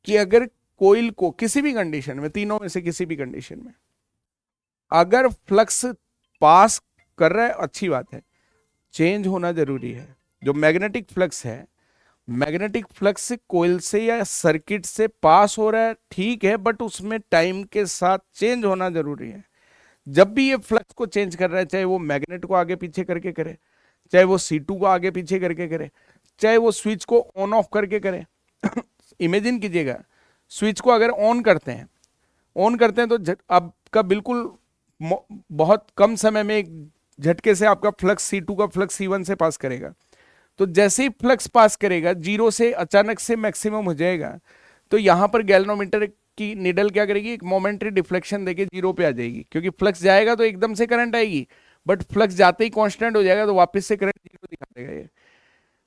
कि अगर कोइल को किसी भी कंडीशन में, तीनों में से किसी भी कंडीशन में अगर फ्लक्स पास कर रहा है, अच्छी बात है, चेंज होना जरूरी है। जो मैग्नेटिक फ्लक्स है, मैग्नेटिक फ्लक्स कोइल से या सर्किट से पास हो रहा है, ठीक है, बट उसमें टाइम के साथ चेंज होना जरूरी है। जब भी ये फ्लक्स को चेंज कर रहा है, चाहे वो मैग्नेट को आगे पीछे करके करे, चाहे वो C2 को आगे पीछे करके करे, चाहे वो स्विच को ऑन ऑफ करके करे इमेजिन कीजिएगा, स्विच को अगर ऑन करते हैं तो अब का बिल्कुल बहुत कम समय में एक झटके से आपका फ्लक्स C2 का फ्लक्स C1 से पास करेगा। तो जैसे ही फ्लक्स पास करेगा, जीरो से अचानक से मैक्सिमम हो जाएगा, तो यहां पर गैल्वेनोमीटर की निडल क्या करेगी, एक मोमेंटरी डिफ्लेक्शन देके जीरो पे आ जाएगी, क्योंकि फ्लक्स जाएगा तो एकदम से करंट आएगी, बट फ्लक्स जाते ही कांस्टेंट हो जाएगा तो वापस से करंट जीरो दिखा देगा ये।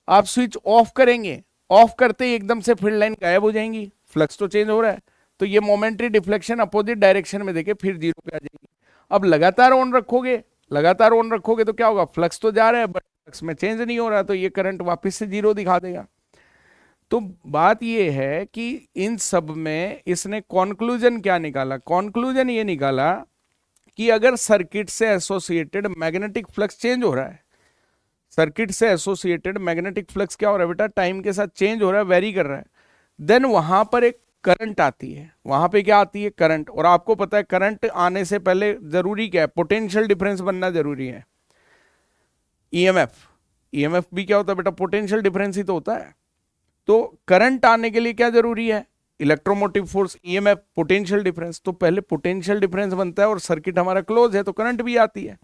आप स्विच ऑफ करेंगे, ऑफ करते ही एकदम से फील्ड लाइन गायब हो जाएंगी, फ्लक्स तो चेंज हो रहा है, तो ये मोमेंटरी डिफ्लेक्शन अपोजिट डायरेक्शन में देके फिर जीरो पे आ जाएगी। अब लगातार ऑन रखोगे तो क्या होगा, फ्लक्स तो जा रहा है बट फ्लक्स में चेंज नहीं हो रहा, तो ये करंट वापस से जीरो दिखा देगा। तो बात ये है कि इन सब में इसने कॉन्क्लूजन क्या निकाला, कॉन्क्लूजन ये निकाला कि अगर सर्किट से एसोसिएटेड मैग्नेटिक फ्लक्स चेंज हो रहा है, सर्किट से एसोसिएटेड मैग्नेटिक फ्लक्स क्या हो रहा है बेटा, टाइम के साथ चेंज हो रहा है, वेरी कर रहा है, देन वहां पर एक करंट आती है। वहां पे क्या आती है, करंट। और आपको पता है करंट आने से पहले जरूरी क्या है, पोटेंशियल डिफरेंस बनना जरूरी है। ईएमएफ, ईएमएफ भी क्या होता है बेटा, पोटेंशियल डिफरेंस ही तो होता है। तो करंट आने के लिए क्या जरूरी है, electromotive force, EMF, potential difference. तो पहले पोटेंशियल डिफरेंस बनता है और सर्किट हमारा क्लोज है तो करंट भी आती है।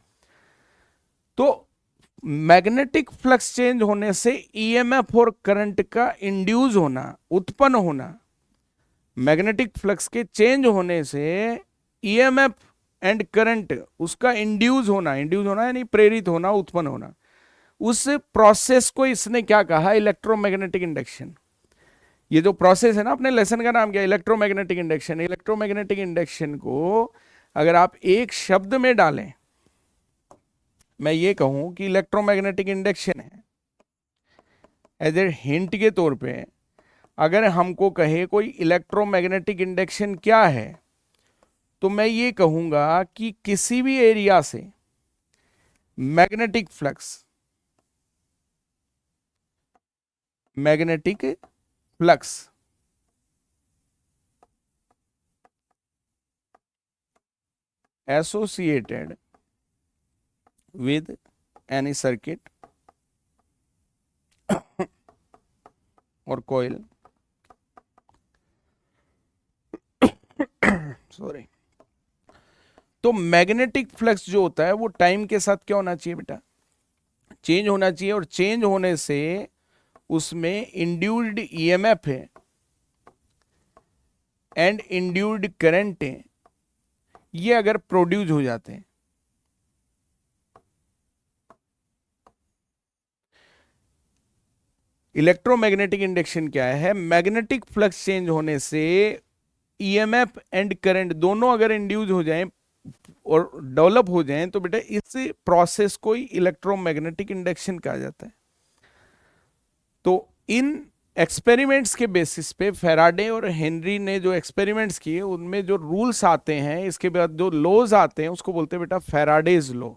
तो मैग्नेटिक फ्लक्स चेंज होने से ईएमएफ और करंट का इंड्यूस होना, उत्पन्न होना, मैग्नेटिक फ्लक्स के चेंज होने से ईएमएफ एंड करंट उसका इंड्यूस होना यानी प्रेरित होना, उत्पन्न होना, उस प्रोसेस को इसने क्या कहा, इलेक्ट्रोमैग्नेटिक इंडक्शन। ये जो प्रोसेस है ना, अपने लेसन का नाम क्या है, इलेक्ट्रोमैग्नेटिक इंडक्शन। इलेक्ट्रोमैग्नेटिक इंडक्शन को अगर आप एक शब्द में डालें, मैं ये कहूं कि इलेक्ट्रोमैग्नेटिक इंडक्शन है, एज ए हिंट के तौर पे अगर हमको कहे कोई इलेक्ट्रोमैग्नेटिक इंडक्शन क्या है, तो मैं ये कहूंगा कि किसी भी एरिया से magnetic flux, magnetic flux associated with any circuit और कॉइल, सॉरी, तो मैग्नेटिक फ्लक्स जो होता है वो टाइम के साथ क्या होना चाहिए बेटा, चेंज होना चाहिए। और चेंज होने से उसमें इंड्यूस्ड ईएमएफ है एंड इंड्यूस्ड करंट है, ये अगर प्रोड्यूस हो जाते हैं, इलेक्ट्रोमैग्नेटिक इंडक्शन क्या है, मैग्नेटिक फ्लक्स चेंज होने से ईएमएफ एंड करंट दोनों अगर इंड्यूस हो जाएं और डेवलप हो जाएं तो बेटा इस प्रोसेस को ही इलेक्ट्रोमैग्नेटिक इंडक्शन कहा जाता है। तो इन एक्सपेरिमेंट्स के बेसिस पे फैराडे और हेनरी ने जो एक्सपेरिमेंट्स किए उनमें जो रूल्स आते हैं, इसके बाद जो लॉज आते हैं उसको बोलते हैं बेटा फैराडेज लॉ।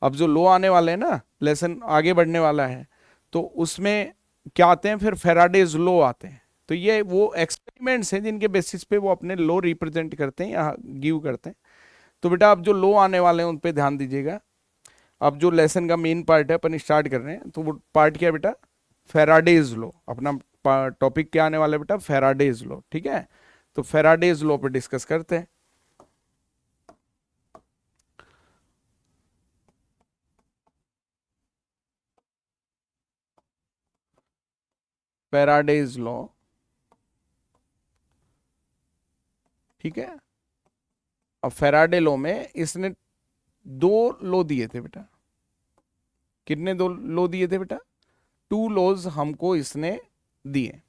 अब जो लॉ आने वाले हैं ना, लेसन आगे बढ़ने वाला है, तो उसमें क्या आते हैं, फिर फैराडेज लॉ आते हैं। तो ये वो एक्सपेरिमेंट्स हैं जिनके बेसिस पे वो अपने लॉ रिप्रेजेंट करते हैं या गिव करते हैं। तो बेटा अब जो लॉ आने वाले हैं उन पे ध्यान दीजिएगा। अब जो लेसन का मेन पार्ट है अपन स्टार्ट कर रहे हैं, तो वो पार्ट क्या है बेटा, फैराडेज लॉ। अपना टॉपिक क्या आने वाला है बेटा, फैराडेज लॉ, ठीक है। तो फैराडेज लॉ पे डिस्कस करते हैं। फैराडेज लॉ, ठीक है। अब फैराडे लॉ में इसने दो लॉ दिए थे बेटा। कितने दो लॉ दिए थे बेटा, टू लॉज हमको इसने दिए,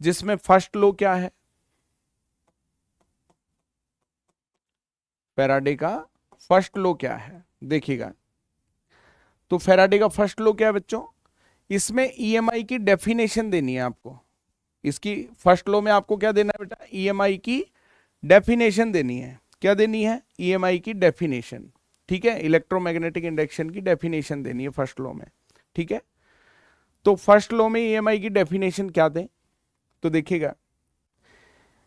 जिसमें फर्स्ट लॉ क्या है, फैराडे का फर्स्ट लॉ क्या है देखिएगा। तो फैराडे का फर्स्ट लॉ क्या है बच्चों, इसमें ईएमआई की डेफिनेशन देनी है आपको। इसकी फर्स्ट लॉ में आपको क्या देना है बेटा, ईएमआई की डेफिनेशन देनी है। क्या देनी है, ईएमआई की डेफिनेशन, ठीक है। इलेक्ट्रोमैग्नेटिक इंडक्शन की डेफिनेशन देनी है फर्स्ट लॉ में, ठीक है। तो फर्स्ट लॉ में ईएमआई की डेफिनेशन क्या दें, तो देखिएगा,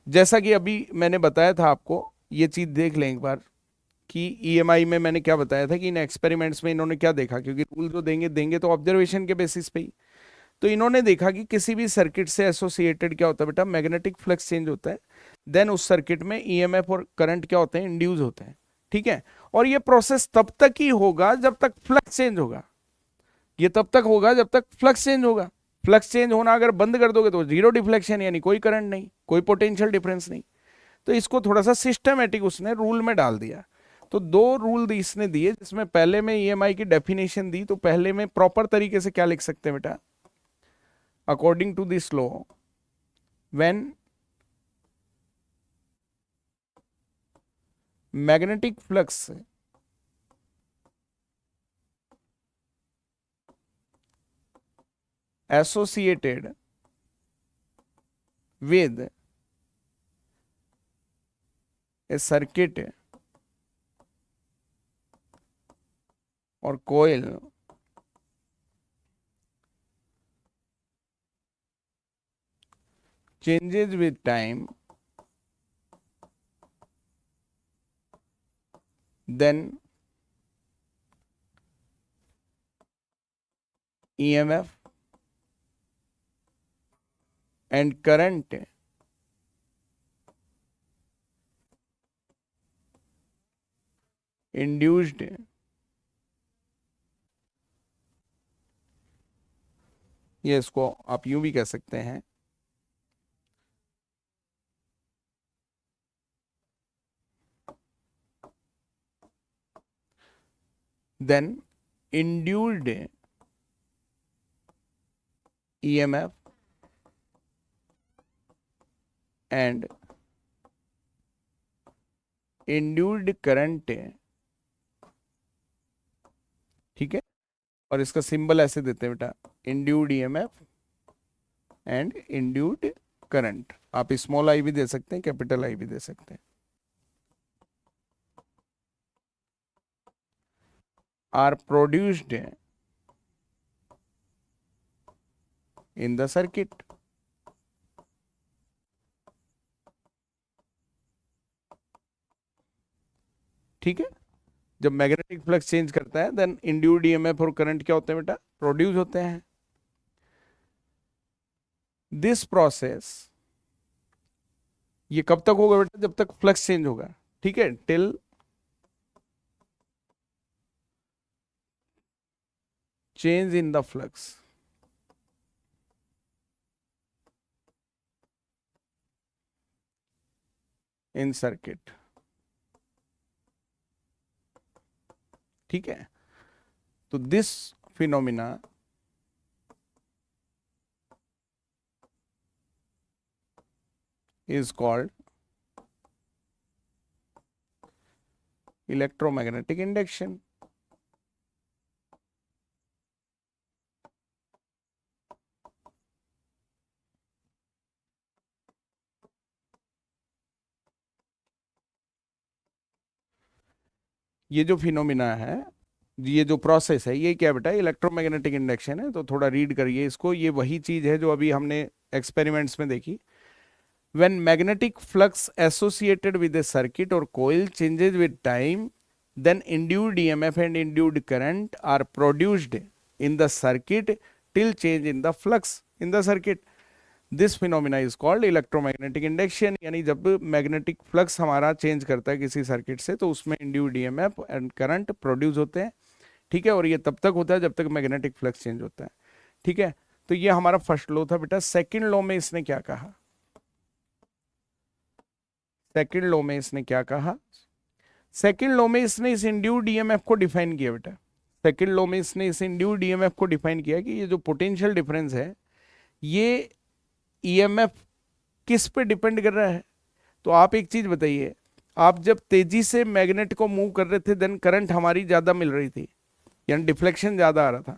जैसा कि अभी मैंने बताया था आपको, ये चीज देख लें एक बार कि ईएमआई में मैंने क्या बताया था कि इन एक्सपेरिमेंट्स में इन्होंने क्या देखा, क्योंकि रूल जो देंगे देंगे तो ऑब्जर्वेशन के बेसिस पे ही। तो इन्होंने देखा कि किसी भी सर्किट से एसोसिएटेड क्या होता है बेटा, मैग्नेटिक फ्लक्स चेंज होता है, देन उस सर्किट में ईएमएफ और करंट क्या होते हैं, इंड्यूस होते हैं, ठीक है। और ये प्रोसेस तब तक ही होगा जब तक फ्लक्स चेंज होगा, ये तब तक होगा जब तक फ्लक्स चेंज होगा। फ्लक्स चेंज होना अगर बंद कर दोगे तो जीरो डिफ्लेक्शन, यानी कोई करंट नहीं, कोई पोटेंशियल डिफरेंस नहीं। तो इसको थोड़ा सा सिस्टमेटिक उसने रूल में डाल दिया। तो दो रूल इसने दिए, जिसमें पहले में ईएमआई की डेफिनेशन दी। तो पहले में प्रॉपर तरीके से क्या लिख सकते हैं बेटा, according to this law, when magnetic flux associated with a circuit or coil changes with time, then EMF and current induced, ये इसको आप यूं भी कह सकते हैं, then induced EMF and induced current, ठीक है, और इसका सिंबल ऐसे देते हैं बेटा, इंड्यूड ईएमएफ एंड इंड्यूड करंट। आप स्मॉल आई भी दे सकते हैं, कैपिटल आई भी दे सकते हैं। Are produced in the circuit, ठीक है। जब मैग्नेटिक फ्लक्स चेंज करता है देन इंड्यूस्ड ईएमएफ और करंट क्या होते हैं बेटा, प्रोड्यूस होते हैं। दिस प्रोसेस, ये कब तक होगा बेटा, जब तक फ्लक्स चेंज होगा, ठीक है, till change in the flux in circuit, ठीक है। तो this phenomena is called electromagnetic induction। ये जो फिनोमिना है, ये जो प्रोसेस है, ये क्या बेटा, इलेक्ट्रोमैग्नेटिक इंडक्शन है। तो थोड़ा रीड करिए इसको, ये वही चीज है जो अभी हमने एक्सपेरिमेंट्स में देखी। When magnetic flux associated with a circuit or coil changes with time, then induced EMF and induced current are produced in the circuit till change in the flux in the circuit. This phenomena is called electromagnetic induction। यानी जब magnetic flux हमारा change करता है किसी circuit से तो उसमें induced EMF and current produce होते हैं, ठीक है। और ये तब तक होता है जब तक मैग्नेटिक फ्लक्स चेंज होता है, ठीक है। तो ये हमारा फर्स्ट लॉ था बेटा। सेकंड लॉ में इसने क्या कहा, सेकंड लॉ में इसने क्या कहा, सेकंड लॉ में इसने इस इंड्यूस्ड ईएमएफ को डिफाइन किया बेटा। सेकंड लॉ में इसने इस इंड्यूस्ड ईएमएफ को डिफाइन किया कि ये जो पोटेंशियल डिफरेंस है ये ईएमएफ किस पे डिपेंड कर रहा है। तो आप एक चीज बताइए, आप जब तेजी से मैग्नेट को मूव कर रहे थे देन करंट हमारी ज्यादा मिल रही थी, यानी डिफ्लेक्शन ज्यादा आ रहा था।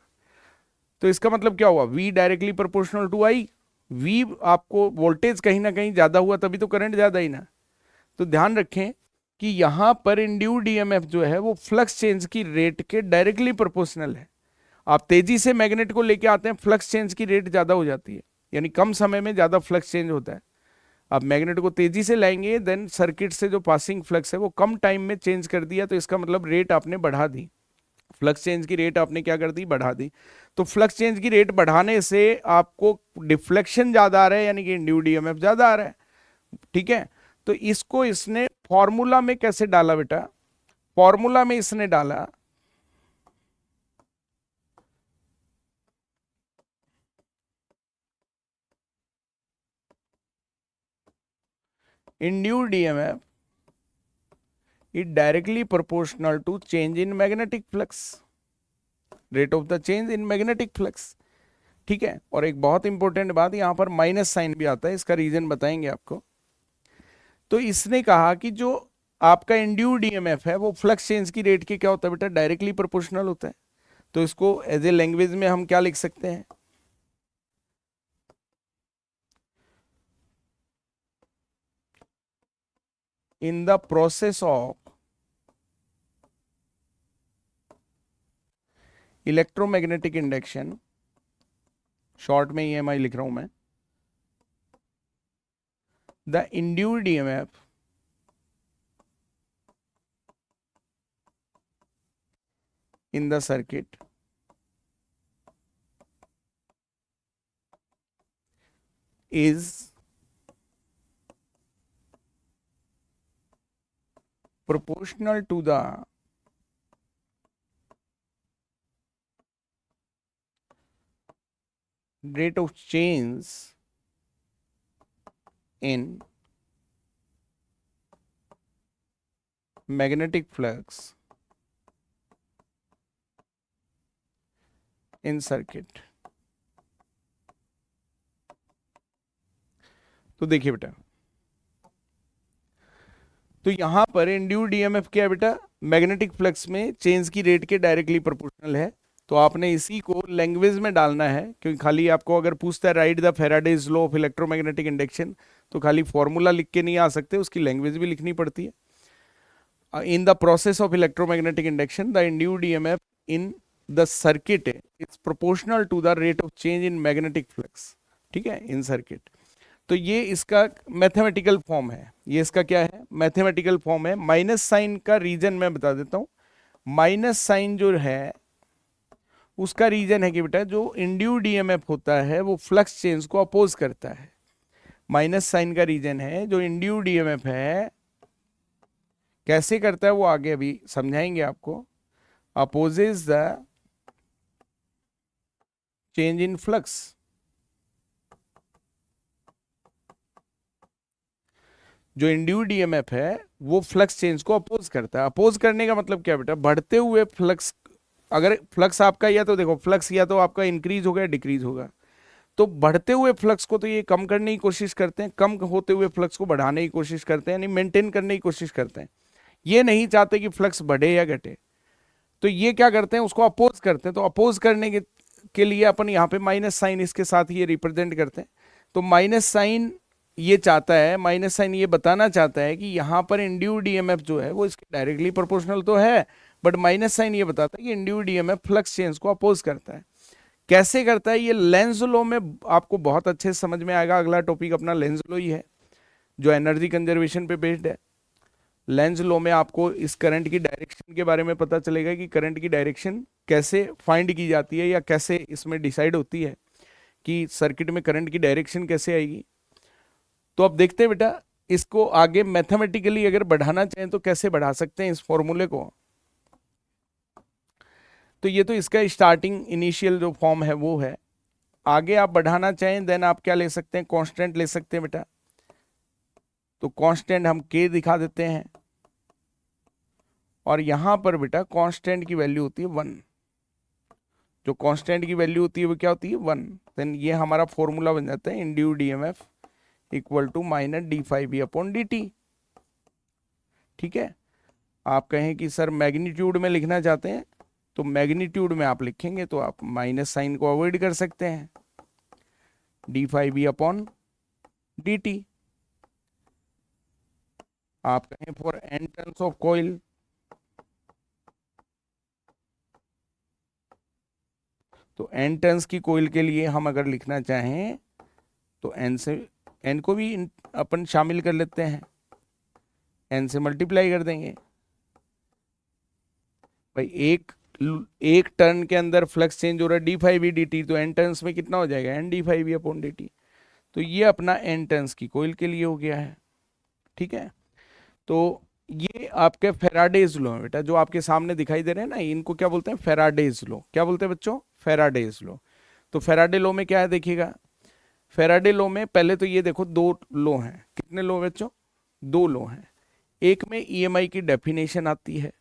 तो इसका मतलब क्या हुआ, V directly proportional to I। V आपको वोल्टेज कहीं ना कहीं ज्यादा हुआ तभी तो करंट ज्यादा ही ना। तो ध्यान रखें कि यहां पर इंड्यूस्ड ईएमएफ जो है वो फ्लक्स चेंज की रेट के डायरेक्टली प्रोपोर्शनल है। आप तेजी से मैग्नेट को लेके आते हैं, फ्लक्स चेंज की रेट ज्यादा हो जाती है, यानी कम समय में ज्यादा फ्लक्स चेंज होता है। आप मैग्नेट को तेजी से लाएंगे देन सर्किट से जो पासिंग फ्लक्स है वो कम टाइम में चेंज कर दिया, तो इसका मतलब रेट आपने बढ़ा दी, फ्लक्स चेंज की रेट आपने क्या कर दी, बढ़ा दी। तो फ्लक्स चेंज की रेट बढ़ाने से आपको डिफ्लेक्शन ज्यादा आ रहा है, यानी कि इंड्यूस्ड ईएमएफ ज्यादा आ रहा है, ठीक है। तो इसको इसने फॉर्मूला में कैसे डाला बेटा, फॉर्मूला में इसने डाला induced EMF is directly proportional to change in magnetic flux, rate of the change in magnetic flux, ठीक है। और एक बहुत इंपॉर्टेंट बात, यहां पर माइनस साइन भी आता है, इसका रीजन बताएंगे आपको। तो इसने कहा कि जो आपका इंड्यूस्ड ईएमएफ है वो फ्लक्स चेंज की रेट के क्या होता है बेटा, डायरेक्टली प्रोपोर्शनल होता है। तो इसको एज ए लैंग्वेज में हम क्या लिख सकते हैं, इन the process of electromagnetic induction, short में EMI लिख रहा हूं मैं, the induced EMF in the circuit is proportional to the rate of change in magnetic flux in circuit। तो देखिए बेटा, तो यहां पर इंड्यूस्ड ईएमएफ क्या है बेटा, मैग्नेटिक फ्लक्स में चेंज की रेट के डायरेक्टली प्रोपोर्शनल है। तो आपने इसी को लैंग्वेज में डालना है, क्योंकि खाली आपको अगर पूछता है right the Faraday's law of electromagnetic induction, तो खाली फॉर्मूला लिख के नहीं आ सकते, उसकी लैंग्वेज भी लिखनी पड़ती है। In the process of electromagnetic induction the induced EMF in the circuit is proportional to the rate of change in magnetic flux, ठीक है, इन सर्किट। तो ये इसका मैथमेटिकल फॉर्म है, ये इसका क्या है, मैथमेटिकल फॉर्म है। माइनस साइन का रीजन मैं बता देता हूं। माइनस साइन जो है उसका रीजन है कि बेटा जो इंड्यूस्ड ईएमएफ होता है वो फ्लक्स चेंज को अपोज करता है। माइनस साइन का रीजन है जो इंड्यूस्ड ईएमएफ है कैसे करता है वो आगे अभी समझाएंगे आपको। Opposes the change in flux, जो इंड्यूस्ड ईएमएफ है वो फ्लक्स चेंज को अपोज करता है। अपोज करने का मतलब क्या बेटा, बढ़ते हुए फ्लक्स, अगर फ्लक्स आपका या तो देखो फ्लक्स या तो आपका इंक्रीज होगा या डिक्रीज होगा, तो बढ़ते हुए फ्लक्स को तो ये कम करने की कोशिश करते हैं, कम होते हुए फ्लक्स को बढ़ाने की कोशिश करते हैं, यानी मेंटेन करने की कोशिश करते हैं। ये नहीं चाहते कि फ्लक्स बढ़े या घटे, तो ये क्या करते हैं, उसको अपोज करते हैं। तो अपोज करने के लिए अपन यहाँ पे माइनस साइन इसके साथ ये रिप्रेजेंट करते हैं। तो माइनस साइन ये चाहता है, माइनस साइन ये बताना चाहता है कि यहाँ पर इंड्यूस्ड ईएमएफ जो है वो इसके डायरेक्टली प्रोपोर्शनल तो है, बट माइनस साइन ये बताता है कि इंड्यूस्ड ईएमएफ फ्लक्स चेंज को अपोज करता है। कैसे करता है, ये लेंज लॉ में आपको बहुत अच्छे से समझ में आएगा। अगला टॉपिक अपना लेंज लॉ ही है, जो एनर्जी कंजर्वेशन पे बेस्ड है। लेंज लॉ में आपको इस करंट की डायरेक्शन के बारे में पता चलेगा कि करंट की डायरेक्शन कैसे फाइंड की जाती है, या कैसे इसमें डिसाइड होती है कि सर्किट में करंट की डायरेक्शन कैसे आएगी। तो अब देखते हैं बेटा, इसको आगे मैथमेटिकली अगर बढ़ाना चाहें तो कैसे बढ़ा सकते हैं इस फॉर्मूले को। तो ये तो इसका स्टार्टिंग इनिशियल जो फॉर्म है वो है। आगे आप बढ़ाना चाहें देन आप क्या ले सकते हैं, कांस्टेंट ले सकते हैं बेटा। तो कांस्टेंट हम के दिखा देते हैं, और यहां पर बेटा कांस्टेंट की वैल्यू होती है 1। जो कांस्टेंट की वैल्यू होती है वो क्या होती है, 1। देन ये हमारा फॉर्मूला बन जाता है induced EMF equal to minus d∅v upon dt। ठीक है, आप कहें कि सर मैग्नीट्यूड में लिखना चाहते हैं तो मैग्नीट्यूड में आप लिखेंगे तो आप माइनस साइन को अवॉइड कर सकते हैं, d∅v अपॉन dt। आप कहें for n turns of coil, तो n टर्न्स की कॉइल के लिए हम अगर लिखना चाहें तो n को भी अपन शामिल कर लेते हैं, n से मल्टीप्लाई कर देंगे। भाई एक टर्न के अंदर फ्लक्स चेंज हो रहा है d∅v dt, तो n टर्न्स में कितना हो जाएगा, n d∅v अपॉन dt। तो ये अपना n टर्न्स की कॉइल के लिए हो गया है। ठीक है, तो ये आपके फेराडेज लॉ है बेटा, जो आपके सामने दिखाई दे रहे हैं ना, इनको क्या बोलते हैं, फेराडेज लॉ। क्या बोलते हैं बच्चों, फेराडेज लॉ। तो फेराडे लॉ में क्या है देखिएगा, फेराडे लॉ में पहले तो ये देखो दो लॉ हैं। कितने लॉ बच्चों, दो लॉ हैं। एक में ईएमआई की डेफिनेशन आती है।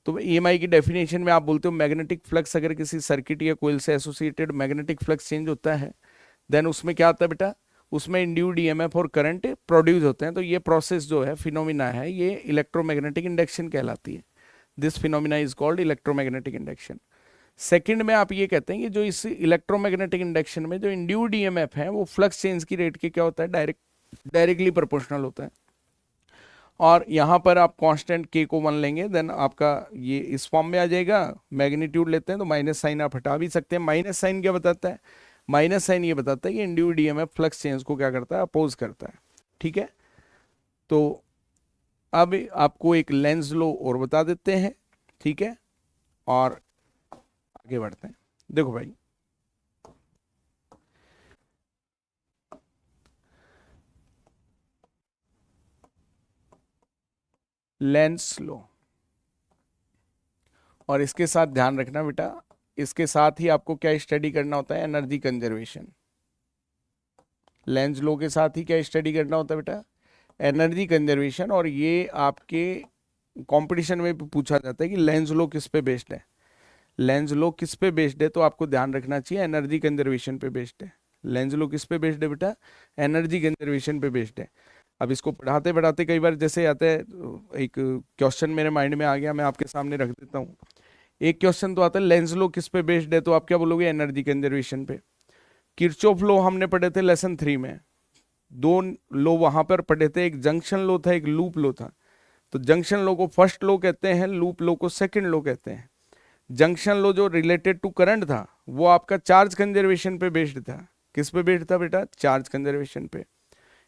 तो ईएमआई की डेफिनेशन में आप बोलते हो मैग्नेटिक फ्लक्स, अगर किसी सर्किट या कोइल से एसोसिएटेड मैग्नेटिक फ्लक्स चेंज होता है देन उसमें क्या आता है बेटा, उसमें इंड्यूस्ड ईएमएफ और करंट प्रोड्यूस होते हैं। तो ये प्रोसेस जो है, फिनोमिना है, ये इलेक्ट्रोमैग्नेटिक इंडक्शन कहलाती है। This phenomena is called electromagnetic induction. Second में आप ये कहते हैं कि जो इस इलेक्ट्रोमैग्नेटिक इंडक्शन में जो इंड्यूस्ड ईएमएफ है वो फ्लक्स चेंज की रेट के क्या होता है, डायरेक्टली प्रोपोर्शनल होता है। और यहाँ पर आप कांस्टेंट के को 1 लेंगे देन आपका ये इस फॉर्म में आ जाएगा। मैग्नीट्यूड लेते हैं तो माइनस साइन आप हटा भी सकते हैं। माइनस साइन क्या बताता है, माइनस साइन ये बताता है कि इंड्यूस्ड ईएमएफ फ्लक्स चेंज को क्या करता है, अपोज करता है। ठीक है, तो अब आपको एक लेंस लो और बता देते हैं, ठीक है, और आगे बढ़ते हैं। देखो भाई, लेंस लो, और इसके साथ ध्यान रखना बेटा, इसके साथ ही आपको क्या स्टडी करना होता है, एनर्जी कंजर्वेशन। लेंस लो के साथ ही क्या स्टडी करना होता है बेटा, एनर्जी कंजर्वेशन। और ये आपके कंपटीशन में भी पूछा जाता है कि लेंस लो किस पे बेस्ड है, लेंस लो किस पे बेस्ड है, तो आपको ध्यान रखना चाहिए एनर्जी कंजर्वेशन पे बेस्ड है। लेंस लो किस पे बेस्ड है बेटा, एनर्जी कंजर्वेशन पे बेस्ड है। अब इसको पढ़ाते पढ़ाते कई बार जैसे आता है, एक क्वेश्चन मेरे माइंड में आ गया, मैं आपके सामने रख देता हूँ। एक क्वेश्चन तो आता है लेंस लो किस पे बेस्ड है, तो आप क्या बोलोगे, एनर्जी कंजर्वेशन पे। किरचॉफ लो हमने पढ़े थे लेसन 3 में, दो लो वहां पर पढ़े थे, एक जंक्शन लो था, एक लूप लो था। तो जंक्शन लो को फर्स्ट लो कहते हैं, लूप लो को सेकंड लो कहते हैं। जंक्शन लो जो रिलेटेड टू करंट था वो आपका चार्ज कंजर्वेशन पे बेस्ड था। किस पे बेस्ड था बेटा, चार्ज कंजर्वेशन पे।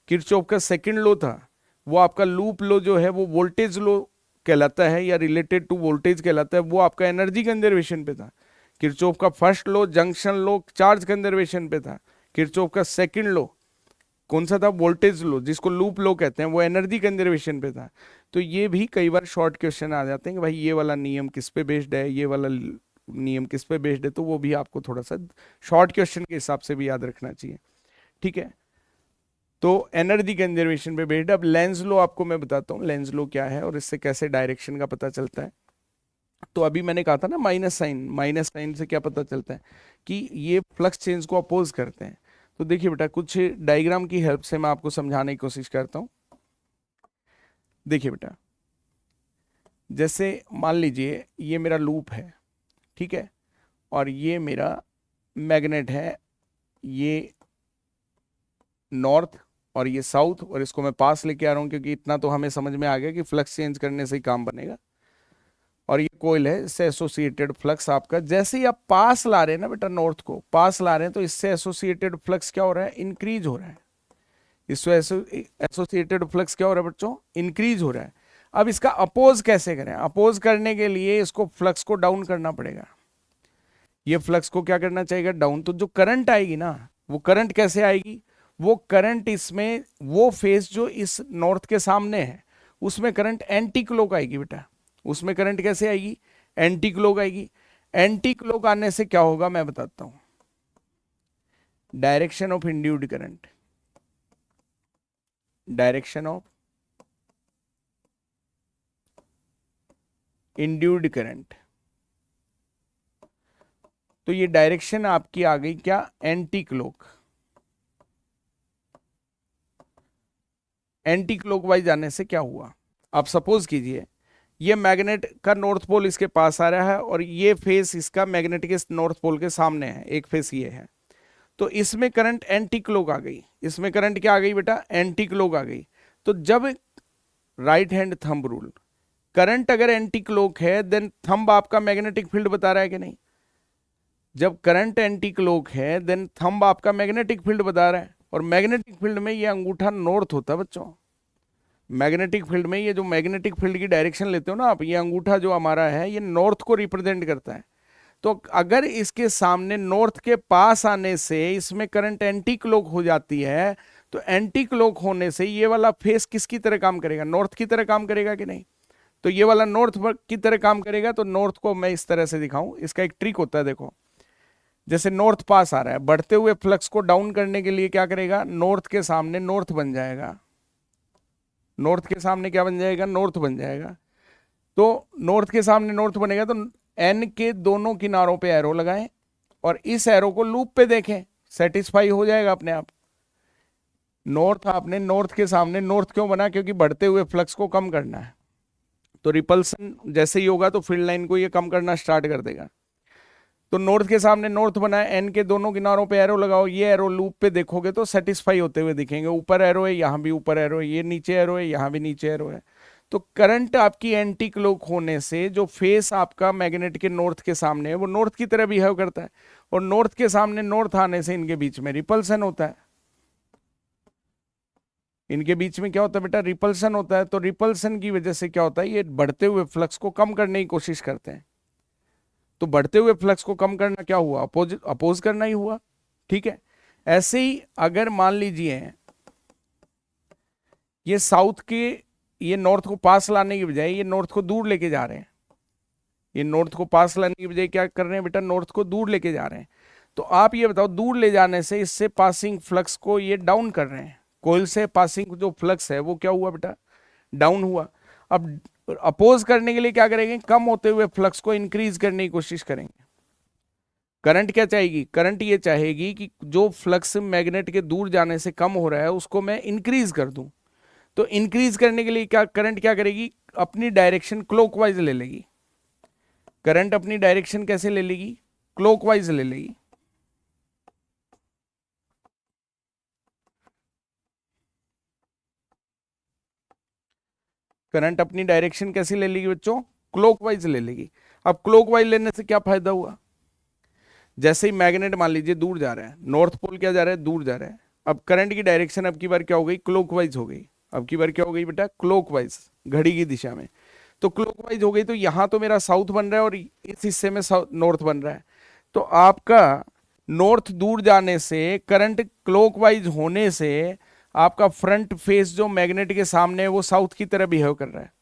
किरचॉफ का सेकंड लो था, वो आपका लूप लो जो है वो वोल्टेज लो कहलाता है, या रिलेटेड टू वोल्टेज कहलाता है, वो आपका एनर्जी कंजर्वेशन पे था। किरचॉफ का फर्स्ट लो जंक्शन लो चार्ज कंजर्वेशन पे था। किरचॉफ का सेकंड लो कौन सा था, वोल्टेज लो, जिसको लूप लो कहते हैं, वो एनर्जी कंजर्वेशन पे था। तो ये भी कई बार शॉर्ट क्वेश्चन आ जाते हैं कि भाई ये वाला नियम किस पे बेस्ड है, ये वाला नियम किस पे बेस्ड है, तो वो भी आपको थोड़ा सा शॉर्ट क्वेश्चन के हिसाब से भी याद रखना चाहिए, ठीक है। तो एनर्जी कंजर्वेशन पे बेस्ड। अब लेंस लो आपको मैं बताता हूँ लेंस लो क्या है और इससे कैसे डायरेक्शन का पता चलता है। तो अभी मैंने कहा था ना माइनस साइन से क्या पता चलता है कि ये फ्लक्स चेंज को अपोज करते हैं। तो देखिए बेटा, कुछ डायग्राम की हेल्प से मैं आपको समझाने की कोशिश करता हूं। देखिए बेटा, जैसे मान लीजिए ये मेरा लूप है, ठीक है, और ये मेरा मैग्नेट है, ये नॉर्थ और ये साउथ, और इसको मैं पास लेके आ रहा हूं क्योंकि इतना तो हमें समझ में आ गया कि फ्लक्स चेंज करने से ही काम बनेगा। और ये कोयल है, इससे एसोसिएटेड फ्लक्स आपका, जैसे ही आप पास ला रहे हैं ना बेटा, नॉर्थ को पास ला रहे हैं, तो इससे एसोसिएटेड फ्लक्स क्या हो रहा है, इंक्रीज हो रहा है। इससे एसोसिएटेड फ्लक्स क्या हो रहा है बच्चों, इंक्रीज हो रहा है। अब इसका अपोज कैसे करें, अपोज करने के लिए इसको फ्लक्स को डाउन करना पड़ेगा। ये फ्लक्स को क्या करना चाहिए, डाउन। तो जो करंट आएगी ना, वो करंट कैसे आएगी, वो करंट इसमें वो फेस जो इस नॉर्थ के सामने है उसमें करंट एंटी क्लॉक आएगी बेटा। उसमें करंट कैसे आएगी, एंटी क्लॉक आएगी। एंटी क्लॉक आने से क्या होगा मैं बताता हूं, direction of induced current, direction of induced current. तो ये डायरेक्शन आपकी आ गई क्या, एंटी क्लॉक। एंटी क्लॉकवाइज आने से क्या हुआ, आप सपोज कीजिए ये मैग्नेट का नॉर्थ पोल इसके पास आ रहा है और ये फेस इसका मैग्नेट के नॉर्थ पोल के सामने है, एक फेस ये है। तो इसमें करंट एंटी क्लॉक आ गई, इसमें करंट क्या आ गई बेटा, एंटी क्लॉक आ गई। तो जब right hand thumb rule, current अगर एंटी क्लॉक है देन थंब आपका मैग्नेटिक फील्ड बता रहा है कि नहीं। जब करंट एंटी क्लॉक है देन थंब आपका मैग्नेटिक फील्ड बता रहा है, और मैग्नेटिक फील्ड में ये अंगूठा नॉर्थ होता है बच्चों। मैग्नेटिक फील्ड में ये जो मैग्नेटिक फील्ड की डायरेक्शन लेते हो ना आप, ये अंगूठा जो हमारा है ये नॉर्थ को रिप्रेजेंट करता है। तो अगर इसके सामने नॉर्थ के पास आने से इसमें करंट एंटी क्लॉक हो जाती है, तो एंटी क्लॉक होने से ये वाला फेस किसकी तरह काम करेगा, नॉर्थ की तरह काम करेगा कि नहीं। तो ये वाला नॉर्थ की तरह काम करेगा। तो नॉर्थ को मैं इस तरह से दिखाऊं, इसका एक ट्रिक होता है, देखो जैसे नॉर्थ पास आ रहा है, बढ़ते हुए फ्लक्स को डाउन करने के लिए क्या करेगा, नॉर्थ के सामने नॉर्थ बन जाएगा, नॉर्थ के सामने क्या बन जाएगा, नॉर्थ बन जाएगा। तो नॉर्थ के सामने नॉर्थ बनेगा, तो एन के दोनों किनारों पे एरो लगाएं और इस एरो को लूप पे देखें, सेटिस्फाई हो जाएगा अपने आप। नॉर्थ, आपने नॉर्थ के सामने नॉर्थ क्यों बना, क्योंकि बढ़ते हुए फ्लक्स को कम करना है। तो रिपल्सन जैसे ही होगा तो फील्ड लाइन को ये कम करना स्टार्ट कर देगा। तो नॉर्थ के सामने नॉर्थ बना है, एन के दोनों किनारों पे एरो लगाओ, ये एरो लूप पे देखोगे तो सेटिस्फाई होते हुए दिखेंगे। ऊपर एरो है, यहाँ भी ऊपर एरो है, ये नीचे एरो है, यहाँ भी नीचे एरो है। तो करंट आपकी एंटी क्लॉक होने से जो फेस आपका मैग्नेट के नॉर्थ के सामने है वो नॉर्थ की तरह बिहेव करता है, और नॉर्थ के सामने नॉर्थ आने से इनके बीच में रिपल्सन होता है। इनके बीच में क्या होता है बेटा, रिपल्सन होता है। तो रिपल्सन की वजह से क्या होता है, ये बढ़ते हुए फ्लक्स को कम करने की कोशिश करते हैं। तो बढ़ते हुए फ्लक्स को कम करना क्या हुआ, अपोज करना ही हुआ। ठीक है, ऐसे ही अगर मान लीजिए ये साउथ के, ये नॉर्थ को पास लाने की बजाय ये नॉर्थ को दूर लेके जा रहे हैं, ये नॉर्थ को पास लाने की बजाय क्या कर रहे हैं बेटा, नॉर्थ को दूर लेके जा रहे हैं। तो आप ये बताओ, दूर ले जाने से इससे पासिंग फ्लक्स को ये डाउन कर रहे हैं, कोयल से पासिंग जो फ्लक्स है वो क्या हुआ बेटा, डाउन हुआ। अब अपोज करने के लिए क्या करेंगे, कम होते हुए फ्लक्स को इंक्रीज करने की कोशिश करेंगे। करंट क्या चाहेगी, करंट ये चाहेगी कि जो फ्लक्स मैग्नेट के दूर जाने से कम हो रहा है उसको मैं इंक्रीज कर दूं। तो इंक्रीज करने के लिए क्या करंट क्या करेगी, अपनी डायरेक्शन क्लॉकवाइज ले लेगी। करंट अपनी डायरेक्शन कैसे ले लेगी, क्लॉकवाइज ले लेगी। करंट अपनी डायरेक्शन कैसे ले लेगी बच्चों, क्लॉकवाइज ले लेगी। अब क्लॉकवाइज लेने से क्या फायदा हुआ, जैसे ही मैग्नेट मान लीजिए दूर जा रहा है, नॉर्थ पोल क्या जा रहा है, दूर जा रहा है। अब करंट की डायरेक्शन अब की बार क्या हो गई, क्लॉकवाइज हो गई। अब की बार क्या हो गई बेटा, क्लॉकवाइज, घड़ी की दिशा में। तो क्लॉकवाइज हो गई, तो यहां तो मेरा साउथ बन रहा है और इस हिस्से में नॉर्थ बन रहा है। तो आपका नॉर्थ दूर जाने से, करंट क्लॉकवाइज होने से आपका फ्रंट फेस जो मैग्नेट के सामने है वो साउथ की तरह बिहेव कर रहा है।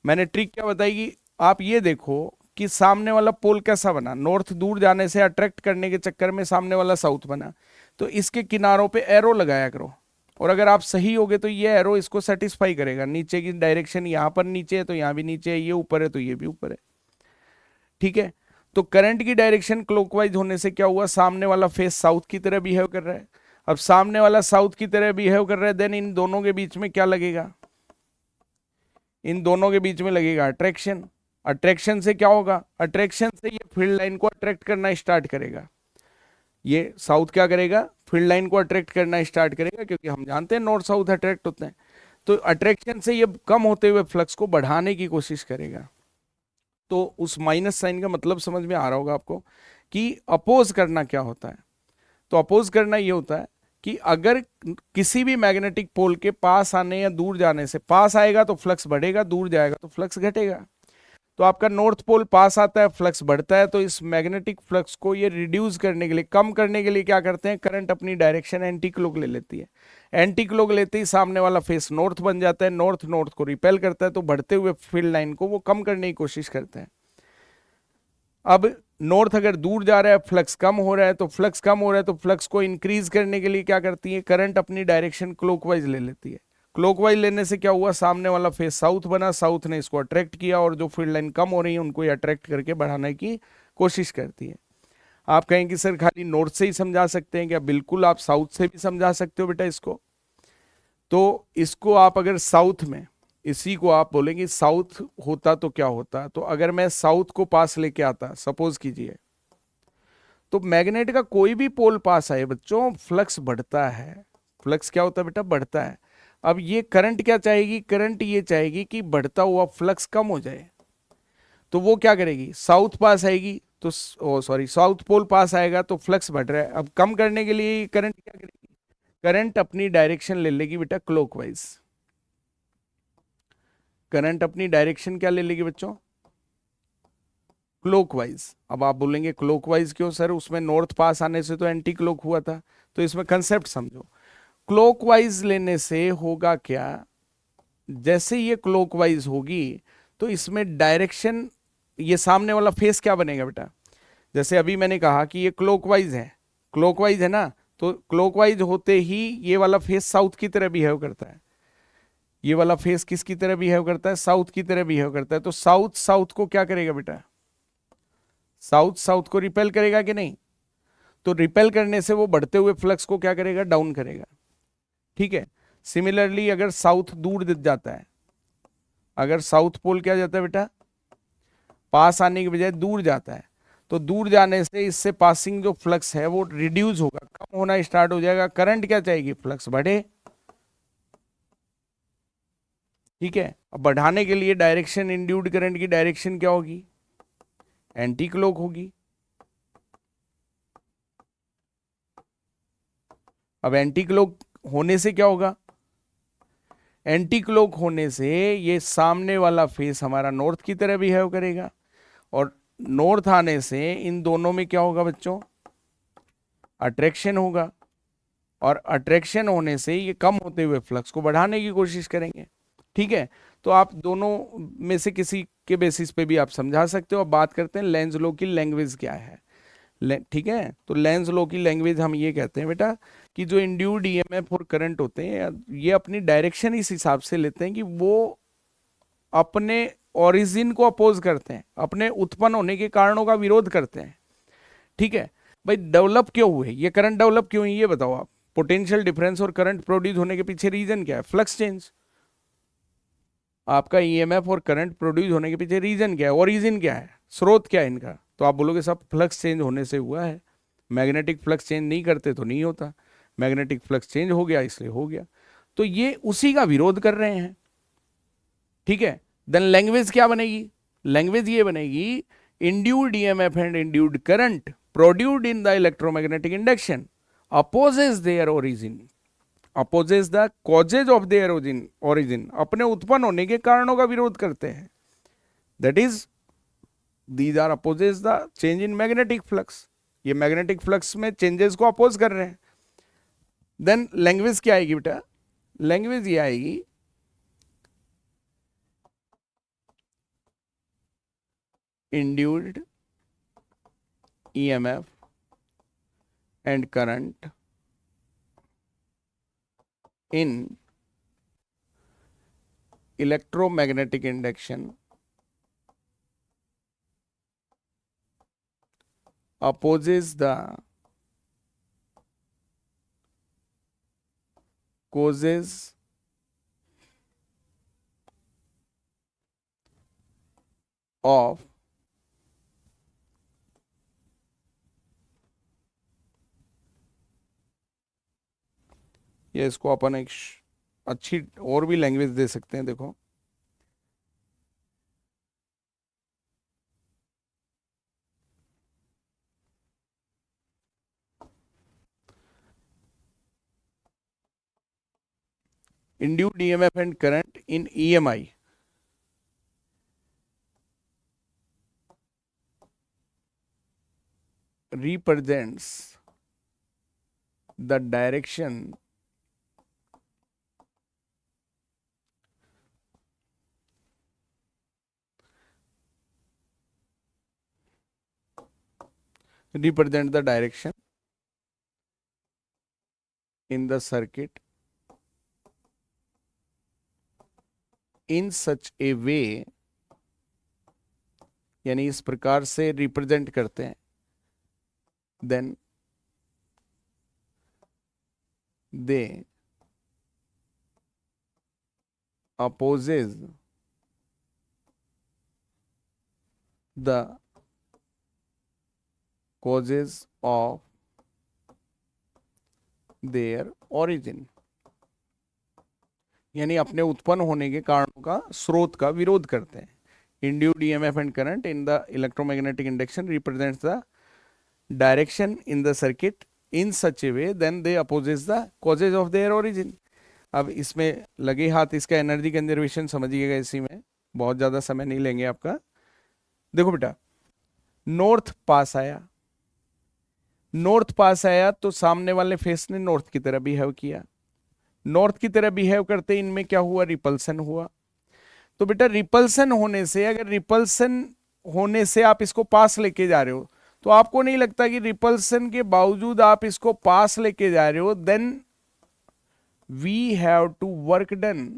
मैंने ट्रिक क्या बताई कि आप ये देखो कि सामने वाला पोल कैसा बना, नॉर्थ दूर जाने से अट्रैक्ट करने के चक्कर में सामने वाला साउथ बना। तो इसके किनारों पे एरो लगाया करो, और अगर आप सही होगे तो ये एरो इसको सेटिस्फाई करेगा। नीचे की डायरेक्शन यहाँ पर नीचे है तो यहाँ भी नीचे है, ये ऊपर है तो ये भी ऊपर है। ठीक है, तो करंट की डायरेक्शन क्लॉकवाइज होने से क्या हुआ, सामने वाला फेस साउथ की तरह बिहेव कर रहा है। अब सामने वाला साउथ की तरह बिहेव कर रहा है, देन इन दोनों के बीच में क्या लगेगा, इन दोनों के बीच में लगेगा अट्रैक्शन। अट्रैक्शन से क्या होगा, अट्रैक्शन से ये फील्ड लाइन को अट्रैक्ट करना स्टार्ट करेगा। ये साउथ क्या करेगा, फील्ड लाइन को अट्रैक्ट करना स्टार्ट करेगा, क्योंकि हम जानते हैं नॉर्थ साउथ अट्रैक्ट होते हैं। तो अट्रैक्शन से ये कम होते हुए फ्लक्स को बढ़ाने की कोशिश करेगा। तो उस माइनस साइन का मतलब समझ में आ रहा होगा आपको कि अपोज करना क्या होता है। तो अपोज करना ये होता है कि अगर किसी भी मैग्नेटिक पोल के पास आने या दूर जाने से, पास आएगा तो फ्लक्स बढ़ेगा, दूर जाएगा तो फ्लक्स घटेगा। तो आपका नॉर्थ पोल पास आता है, फ्लक्स बढ़ता है, तो इस मैग्नेटिक फ्लक्स को ये रिड्यूस करने के लिए, कम करने के लिए क्या करते हैं, करंट अपनी डायरेक्शन एंटी क्लॉक ले लेती है। एंटी क्लॉक लेते ही सामने वाला फेस नॉर्थ बन जाता है, नॉर्थ नॉर्थ को रिपेल करता है, तो बढ़ते हुए फील्ड लाइन को वो कम करने की कोशिश करते हैं। अब नॉर्थ अगर दूर जा रहा है, फ्लक्स कम हो रहा है, तो फ्लक्स कम हो रहा है तो फ्लक्स को इंक्रीज करने के लिए क्या करती है, करंट अपनी डायरेक्शन क्लॉकवाइज ले लेती है। क्लॉकवाइज लेने से क्या हुआ, सामने वाला फेस साउथ बना, साउथ ने इसको अट्रैक्ट किया, और जो फील्ड लाइन कम हो रही है उनको ये अट्रैक्ट करके बढ़ाने की कोशिश करती है। आप कहें कि सर खाली नॉर्थ से ही समझा सकते हैं क्या, बिल्कुल आप साउथ से भी समझा सकते हो बेटा इसको। तो इसको आप अगर साउथ में, इसी को आप बोलेंगे साउथ होता तो क्या होता, तो अगर मैं साउथ को पास लेके आता, सपोज कीजिए, तो मैग्नेट का कोई भी पोल पास आए बच्चों, फ्लक्स बढ़ता है। फ्लक्स क्या होता है बेटा, बढ़ता है। अब ये करंट क्या चाहेगी, करंट ये चाहेगी कि बढ़ता हुआ फ्लक्स कम हो जाए। तो वो क्या करेगी, साउथ पास आएगी तो, सॉरी, साउथ पोल पास आएगा तो फ्लक्स बढ़ रहा है। अब कम करने के लिए करंट क्या करेगी, करंट अपनी डायरेक्शन ले लेगी बेटा क्लॉकवाइज। करंट अपनी डायरेक्शन क्या ले लेगी बच्चों, क्लॉकवाइज। अब आप बोलेंगे क्लॉकवाइज क्यों सर, उसमें नॉर्थ पास आने से तो एंटी क्लॉक हुआ था। तो इसमें कंसेप्ट समझो, क्लॉकवाइज लेने से होगा क्या, जैसे ये क्लॉकवाइज होगी तो इसमें डायरेक्शन, ये सामने वाला फेस क्या बनेगा बेटा, जैसे अभी मैंने कहा कि ये क्लॉकवाइज है, क्लॉकवाइज है ना, तो क्लॉकवाइज होते ही ये वाला फेस साउथ की तरह बिहेव करता है। ये वाला फेस किसकी तरह बिहेव करता है, साउथ की तरह बिहेव करता है। तो साउथ साउथ को क्या करेगा बेटा, साउथ साउथ को रिपेल करेगा कि नहीं, तो रिपेल करने से वो बढ़ते हुए फ्लक्स को क्या करेगा, डाउन करेगा। ठीक है, सिमिलरली अगर साउथ दूर जाता है, अगर साउथ पोल क्या जाता है बेटा, पास आने की बजाय दूर जाता है, तो दूर जाने से इससे पासिंग जो फ्लक्स है वो रिड्यूस होगा, कम होना स्टार्ट हो जाएगा। करंट क्या चाहेगी, फ्लक्स बढ़े। ठीक है, अब बढ़ाने के लिए डायरेक्शन, इंड्यूस्ड करंट की डायरेक्शन क्या होगी, एंटी क्लॉक होगी। अब एंटी क्लॉक होने से क्या होगा, एंटी क्लॉक होने से ये सामने वाला फेस हमारा नॉर्थ की तरह बिहेव करेगा, और नॉर्थ आने से इन दोनों में क्या होगा बच्चों, अट्रैक्शन होगा, और अट्रैक्शन होने से ये कम होते हुए फ्लक्स को बढ़ाने की कोशिश करेंगे। ठीक है, तो आप दोनों में से किसी के बेसिस पे भी आप समझा सकते हो। अब बात करते हैं लेंज लॉ की लैंग्वेज क्या है। ठीक है, तो लेंज लॉ की लैंग्वेज हम ये कहते हैं बेटा कि जो इंड्यूस्ड ईएमएफ और करंट होते हैं ये अपनी डायरेक्शन इस हिसाब से लेते हैं कि वो अपने ओरिजिन को अपोज करते हैं, अपने उत्पन्न होने के कारणों का विरोध करते हैं। ठीक है भाई, डेवलप क्यों हुए ये करंट, डेवलप क्यों हुई ये बताओ आप। पोटेंशियल डिफरेंस और करंट प्रोड्यूस होने के पीछे रीजन क्या है, फ्लक्स चेंज। आपका ईएमएफ और करंट प्रोड्यूस होने के पीछे रीजन क्या है, ओरिजिन क्या है, स्रोत क्या है इनका, तो आप बोलोगे सब फ्लक्स चेंज होने से हुआ है। मैग्नेटिक फ्लक्स चेंज नहीं करते तो नहीं होता, मैग्नेटिक फ्लक्स चेंज हो गया इसलिए हो गया। तो ये उसी का विरोध कर रहे हैं। ठीक है, देन लैंग्वेज क्या बनेगी, लैंग्वेज ये बनेगी induced EMF and induced current produced in the electromagnetic induction opposes their origin, opposes the causes of their origin, अपने उत्पन्न होने के कारणों का विरोध करते हैं। That is these are opposes the change in magnetic flux, ये मैग्नेटिक फ्लक्स में चेंजेस को अपोज कर रहे हैं। देन लैंग्वेज क्या आएगी बेटा, लैंग्वेज ये आएगी induced EMF and current in electromagnetic induction opposes the causes of ये इसको अपन एक अच्छी और भी लैंग्वेज दे सकते हैं। देखो induced EMF and current in EMI represents the direction represent the direction in the circuit in such a way, यानी इस प्रकार से रिप्रेजेंट करते हैं, then they opposes the causes of their origin, यानी अपने उत्पन्न होने के कारणों का, स्रोत का विरोध करते हैं। Induced EMF and current in the electromagnetic induction represents the direction in the circuit in such a way then they opposes the causes of their origin. अब इसमें लगे हाथ इसका एनर्जी कंजर्वेशन समझिएगा, इसी में बहुत ज़्यादा समय नहीं लेंगे आपका। देखो बेटा, नॉर्थ पास आया, नॉर्थ पास आया तो सामने वाले फेस ने नॉर्थ की तरह बिहेव किया, नॉर्थ की तरह बिहेव करते इनमें क्या हुआ, रिपल्सन हुआ। तो बेटा रिपल्सन होने से, अगर रिपल्सन होने से आप इसको पास लेके जा रहे हो, तो आपको नहीं लगता कि रिपल्सन के बावजूद आप इसको पास लेके जा रहे हो, then we have to work done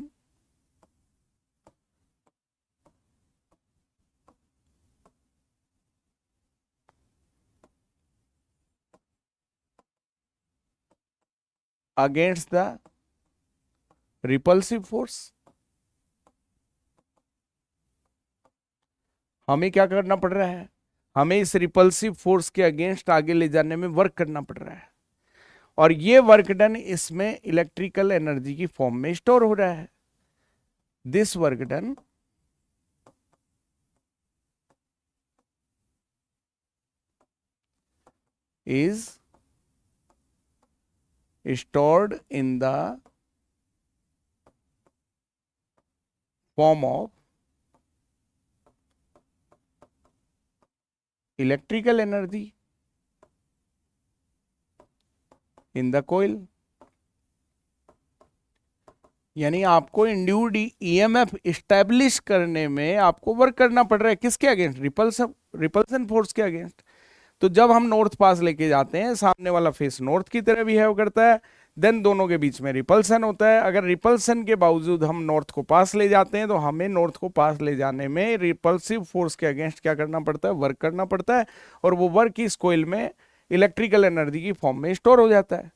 against the repulsive force. हमें क्या करना पड़ रहा है, हमें इस रिपल्सिव फोर्स के अगेंस्ट आगे ले जाने में वर्क करना पड़ रहा है, और ये वर्क डन इसमें इलेक्ट्रिकल एनर्जी की फॉर्म में स्टोर हो रहा है। This work done is stored in the form of electrical energy in the coil। यानी आपको इंड्यूस्ड ईएमएफ इस्टेब्लिश करने में आपको वर्क करना पड़ रहा है, किसके अगेंस्ट? रिपल्सन फोर्स के अगेंस्ट। तो जब हम नॉर्थ पास लेके जाते हैं, सामने वाला फेस नॉर्थ की तरह बिहेव करता है, देन दोनों के बीच में रिपल्सन होता है। अगर रिपल्सन के बावजूद हम नॉर्थ को पास ले जाते हैं, तो हमें नॉर्थ को पास ले जाने में रिपल्सिव फोर्स के अगेंस्ट क्या करना पड़ता है? वर्क करना पड़ता है, और वो वर्क इस कोयल में इलेक्ट्रिकल एनर्जी की फॉर्म में स्टोर हो जाता है।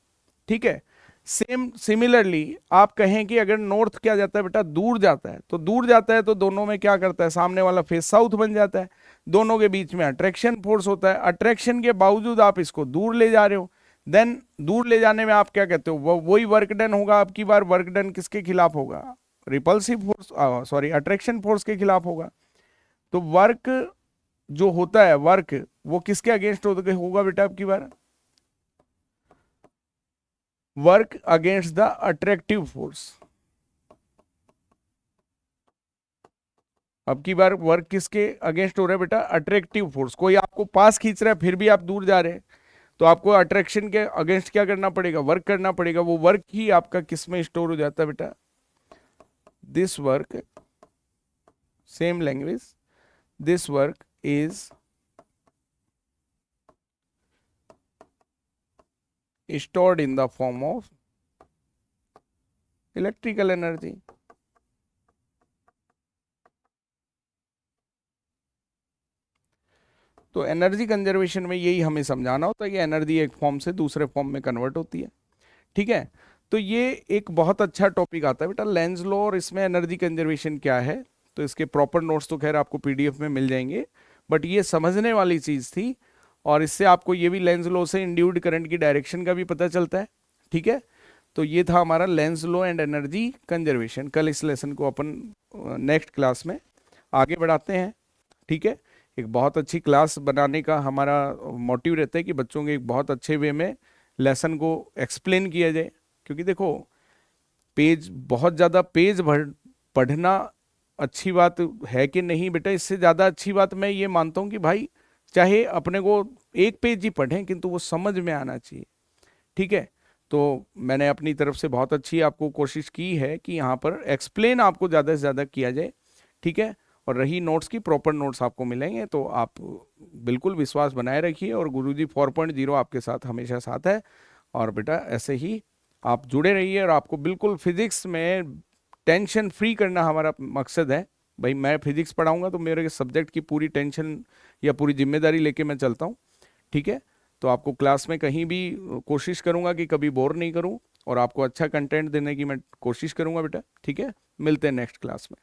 ठीक है, सिमिलरली आप कहें कि अगर नॉर्थ क्या जाता है बेटा? दूर जाता है। तो दूर जाता है तो दोनों में क्या करता है? सामने वाला फेस साउथ बन जाता है, दोनों के बीच में अट्रैक्शन फोर्स होता है। अट्रैक्शन के बावजूद आप इसको दूर ले जा रहे हो, देन दूर ले जाने में आप क्या कहते हो? वही वर्क डन होगा। आपकी बार वर्क डन किसके खिलाफ होगा? Repulsive force, sorry, attraction force के खिलाफ होगा। तो वर्क जो होता है, वर्क वो किसके अगेंस्ट होगा बेटा? आपकी बार work against the attractive force. अब की बार वर्क किसके अगेंस्ट हो रहा है बेटा? Attractive force. कोई आपको पास खींच रहा है, फिर भी आप दूर जा रहे हैं, तो आपको अट्रैक्शन के अगेंस्ट क्या करना पड़ेगा? वर्क करना पड़ेगा। वो वर्क ही आपका किस में स्टोर हो जाता है बेटा? This work, same language, this work is stored in the form of electrical energy। तो एनर्जी कंजर्वेशन में यही हमें समझाना होता है कि एनर्जी एक फॉर्म से दूसरे फॉर्म में कन्वर्ट होती है। ठीक है, तो ये एक बहुत अच्छा टॉपिक आता है बेटा, लेंज लॉ, और इसमें एनर्जी कंजर्वेशन क्या है। तो इसके प्रॉपर नोट्स तो खैर आपको पीडीएफ में मिल जाएंगे, बट ये समझने वाली चीज़ थी, और इससे आपको ये भी लेंज लॉ से इंड्यूस्ड करंट की डायरेक्शन का भी पता चलता है। ठीक है, तो ये था हमारा Lenz law and energy conservation. कल इस लेसन को अपन नेक्स्ट क्लास में आगे बढ़ाते हैं। ठीक है, एक बहुत अच्छी क्लास बनाने का हमारा मोटिव रहता है कि बच्चों के एक बहुत अच्छे वे में लेसन को एक्सप्लेन किया जाए। क्योंकि देखो, बहुत ज़्यादा पेज पढ़ना अच्छी बात है कि नहीं बेटा? इससे ज़्यादा अच्छी बात मैं ये मानता हूँ कि भाई चाहे अपने को एक पेज ही पढ़ें, किंतु वो समझ में आना चाहिए। ठीक है, तो मैंने अपनी तरफ से बहुत अच्छी आपको कोशिश की है कि यहाँ पर एक्सप्लेन आपको ज़्यादा से ज़्यादा किया जाए। ठीक है, और रही नोट्स की, प्रॉपर नोट्स आपको मिलेंगे, तो आप बिल्कुल विश्वास बनाए रखिए, और गुरुजी 4.0 आपके साथ हमेशा साथ है। और बेटा ऐसे ही आप जुड़े रहिए, और आपको बिल्कुल फिजिक्स में टेंशन फ्री करना हमारा मकसद है। भाई मैं फिजिक्स पढ़ाऊंगा तो मेरे सब्जेक्ट की पूरी टेंशन या पूरी जिम्मेदारी लेके मैं चलता हूँ। ठीक है, तो आपको क्लास में कहीं भी कोशिश करूंगा कि कभी बोर नहीं करूं, और आपको अच्छा कंटेंट देने की मैं कोशिश करूंगा बेटा। ठीक है, मिलते हैं नेक्स्ट क्लास में।